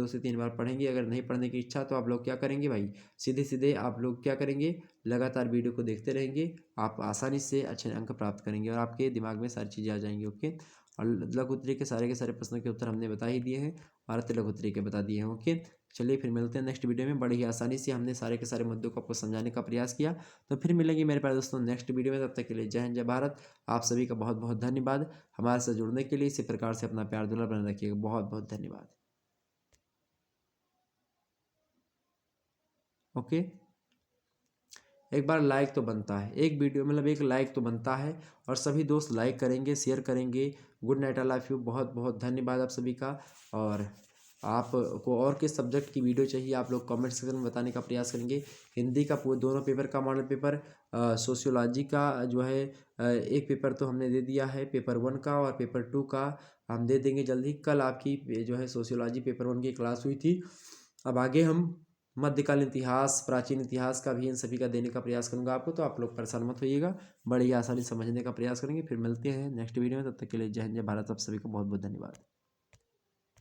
से 3 बार पढ़ेंगे। अगर नहीं पढ़ने की इच्छा तो आप लोग क्या करेंगे भाई, सीधे सीधे आप लोग क्या करेंगे, लगातार वीडियो को देखते रहेंगे। आप आसानी से अच्छे अंक प्राप्त करेंगे और आपके दिमाग में सारी चीज़ें आ जाएंगी। ओके, और लघु उत्तरीय के सारे प्रश्नों के उत्तर हमने बता ही दिए हैं, और अति लघु उत्तरीय के बता दिए हैं। ओके, चलिए फिर मिलते हैं नेक्स्ट वीडियो में। बड़ी ही आसानी से हमने सारे के सारे मुद्दों को आपको समझाने का प्रयास किया। तो फिर मिलेंगे मेरे प्यारे दोस्तों नेक्स्ट वीडियो में, तब तक के लिए जय हिंद जय भारत। आप सभी का बहुत बहुत धन्यवाद हमारे साथ जुड़ने के लिए। इसी प्रकार से अपना प्यार दुलार बनाए रखिएगा। बहुत बहुत धन्यवाद। ओके, एक बार लाइक तो बनता है, एक वीडियो मतलब एक लाइक तो बनता है, और सभी दोस्त लाइक करेंगे, शेयर करेंगे। Good night, I love you, बहुत बहुत धन्यवाद आप सभी का। और आपको और किस सब्जेक्ट की वीडियो चाहिए आप लोग कमेंट सेक्शन में बताने का प्रयास करेंगे। हिंदी का दोनों पेपर का मॉडल पेपर, सोशियोलॉजी का जो है एक पेपर तो हमने दे दिया है, पेपर 1 का, और पेपर 2 का हम दे देंगे जल्द ही। कल आपकी जो है सोशियोलॉजी पेपर 1 की क्लास हुई थी। अब आगे हम मध्यकालीन इतिहास, प्राचीन इतिहास का भी इन सभी का देने का प्रयास करूंगा आपको, तो आप लोग परेशान मत होइएगा, बड़ी आसानी समझने का प्रयास करेंगे। फिर मिलते हैं नेक्स्ट वीडियो में, तब तक के लिए जय हिंद जय भारत। आप सभी को बहुत बहुत धन्यवाद।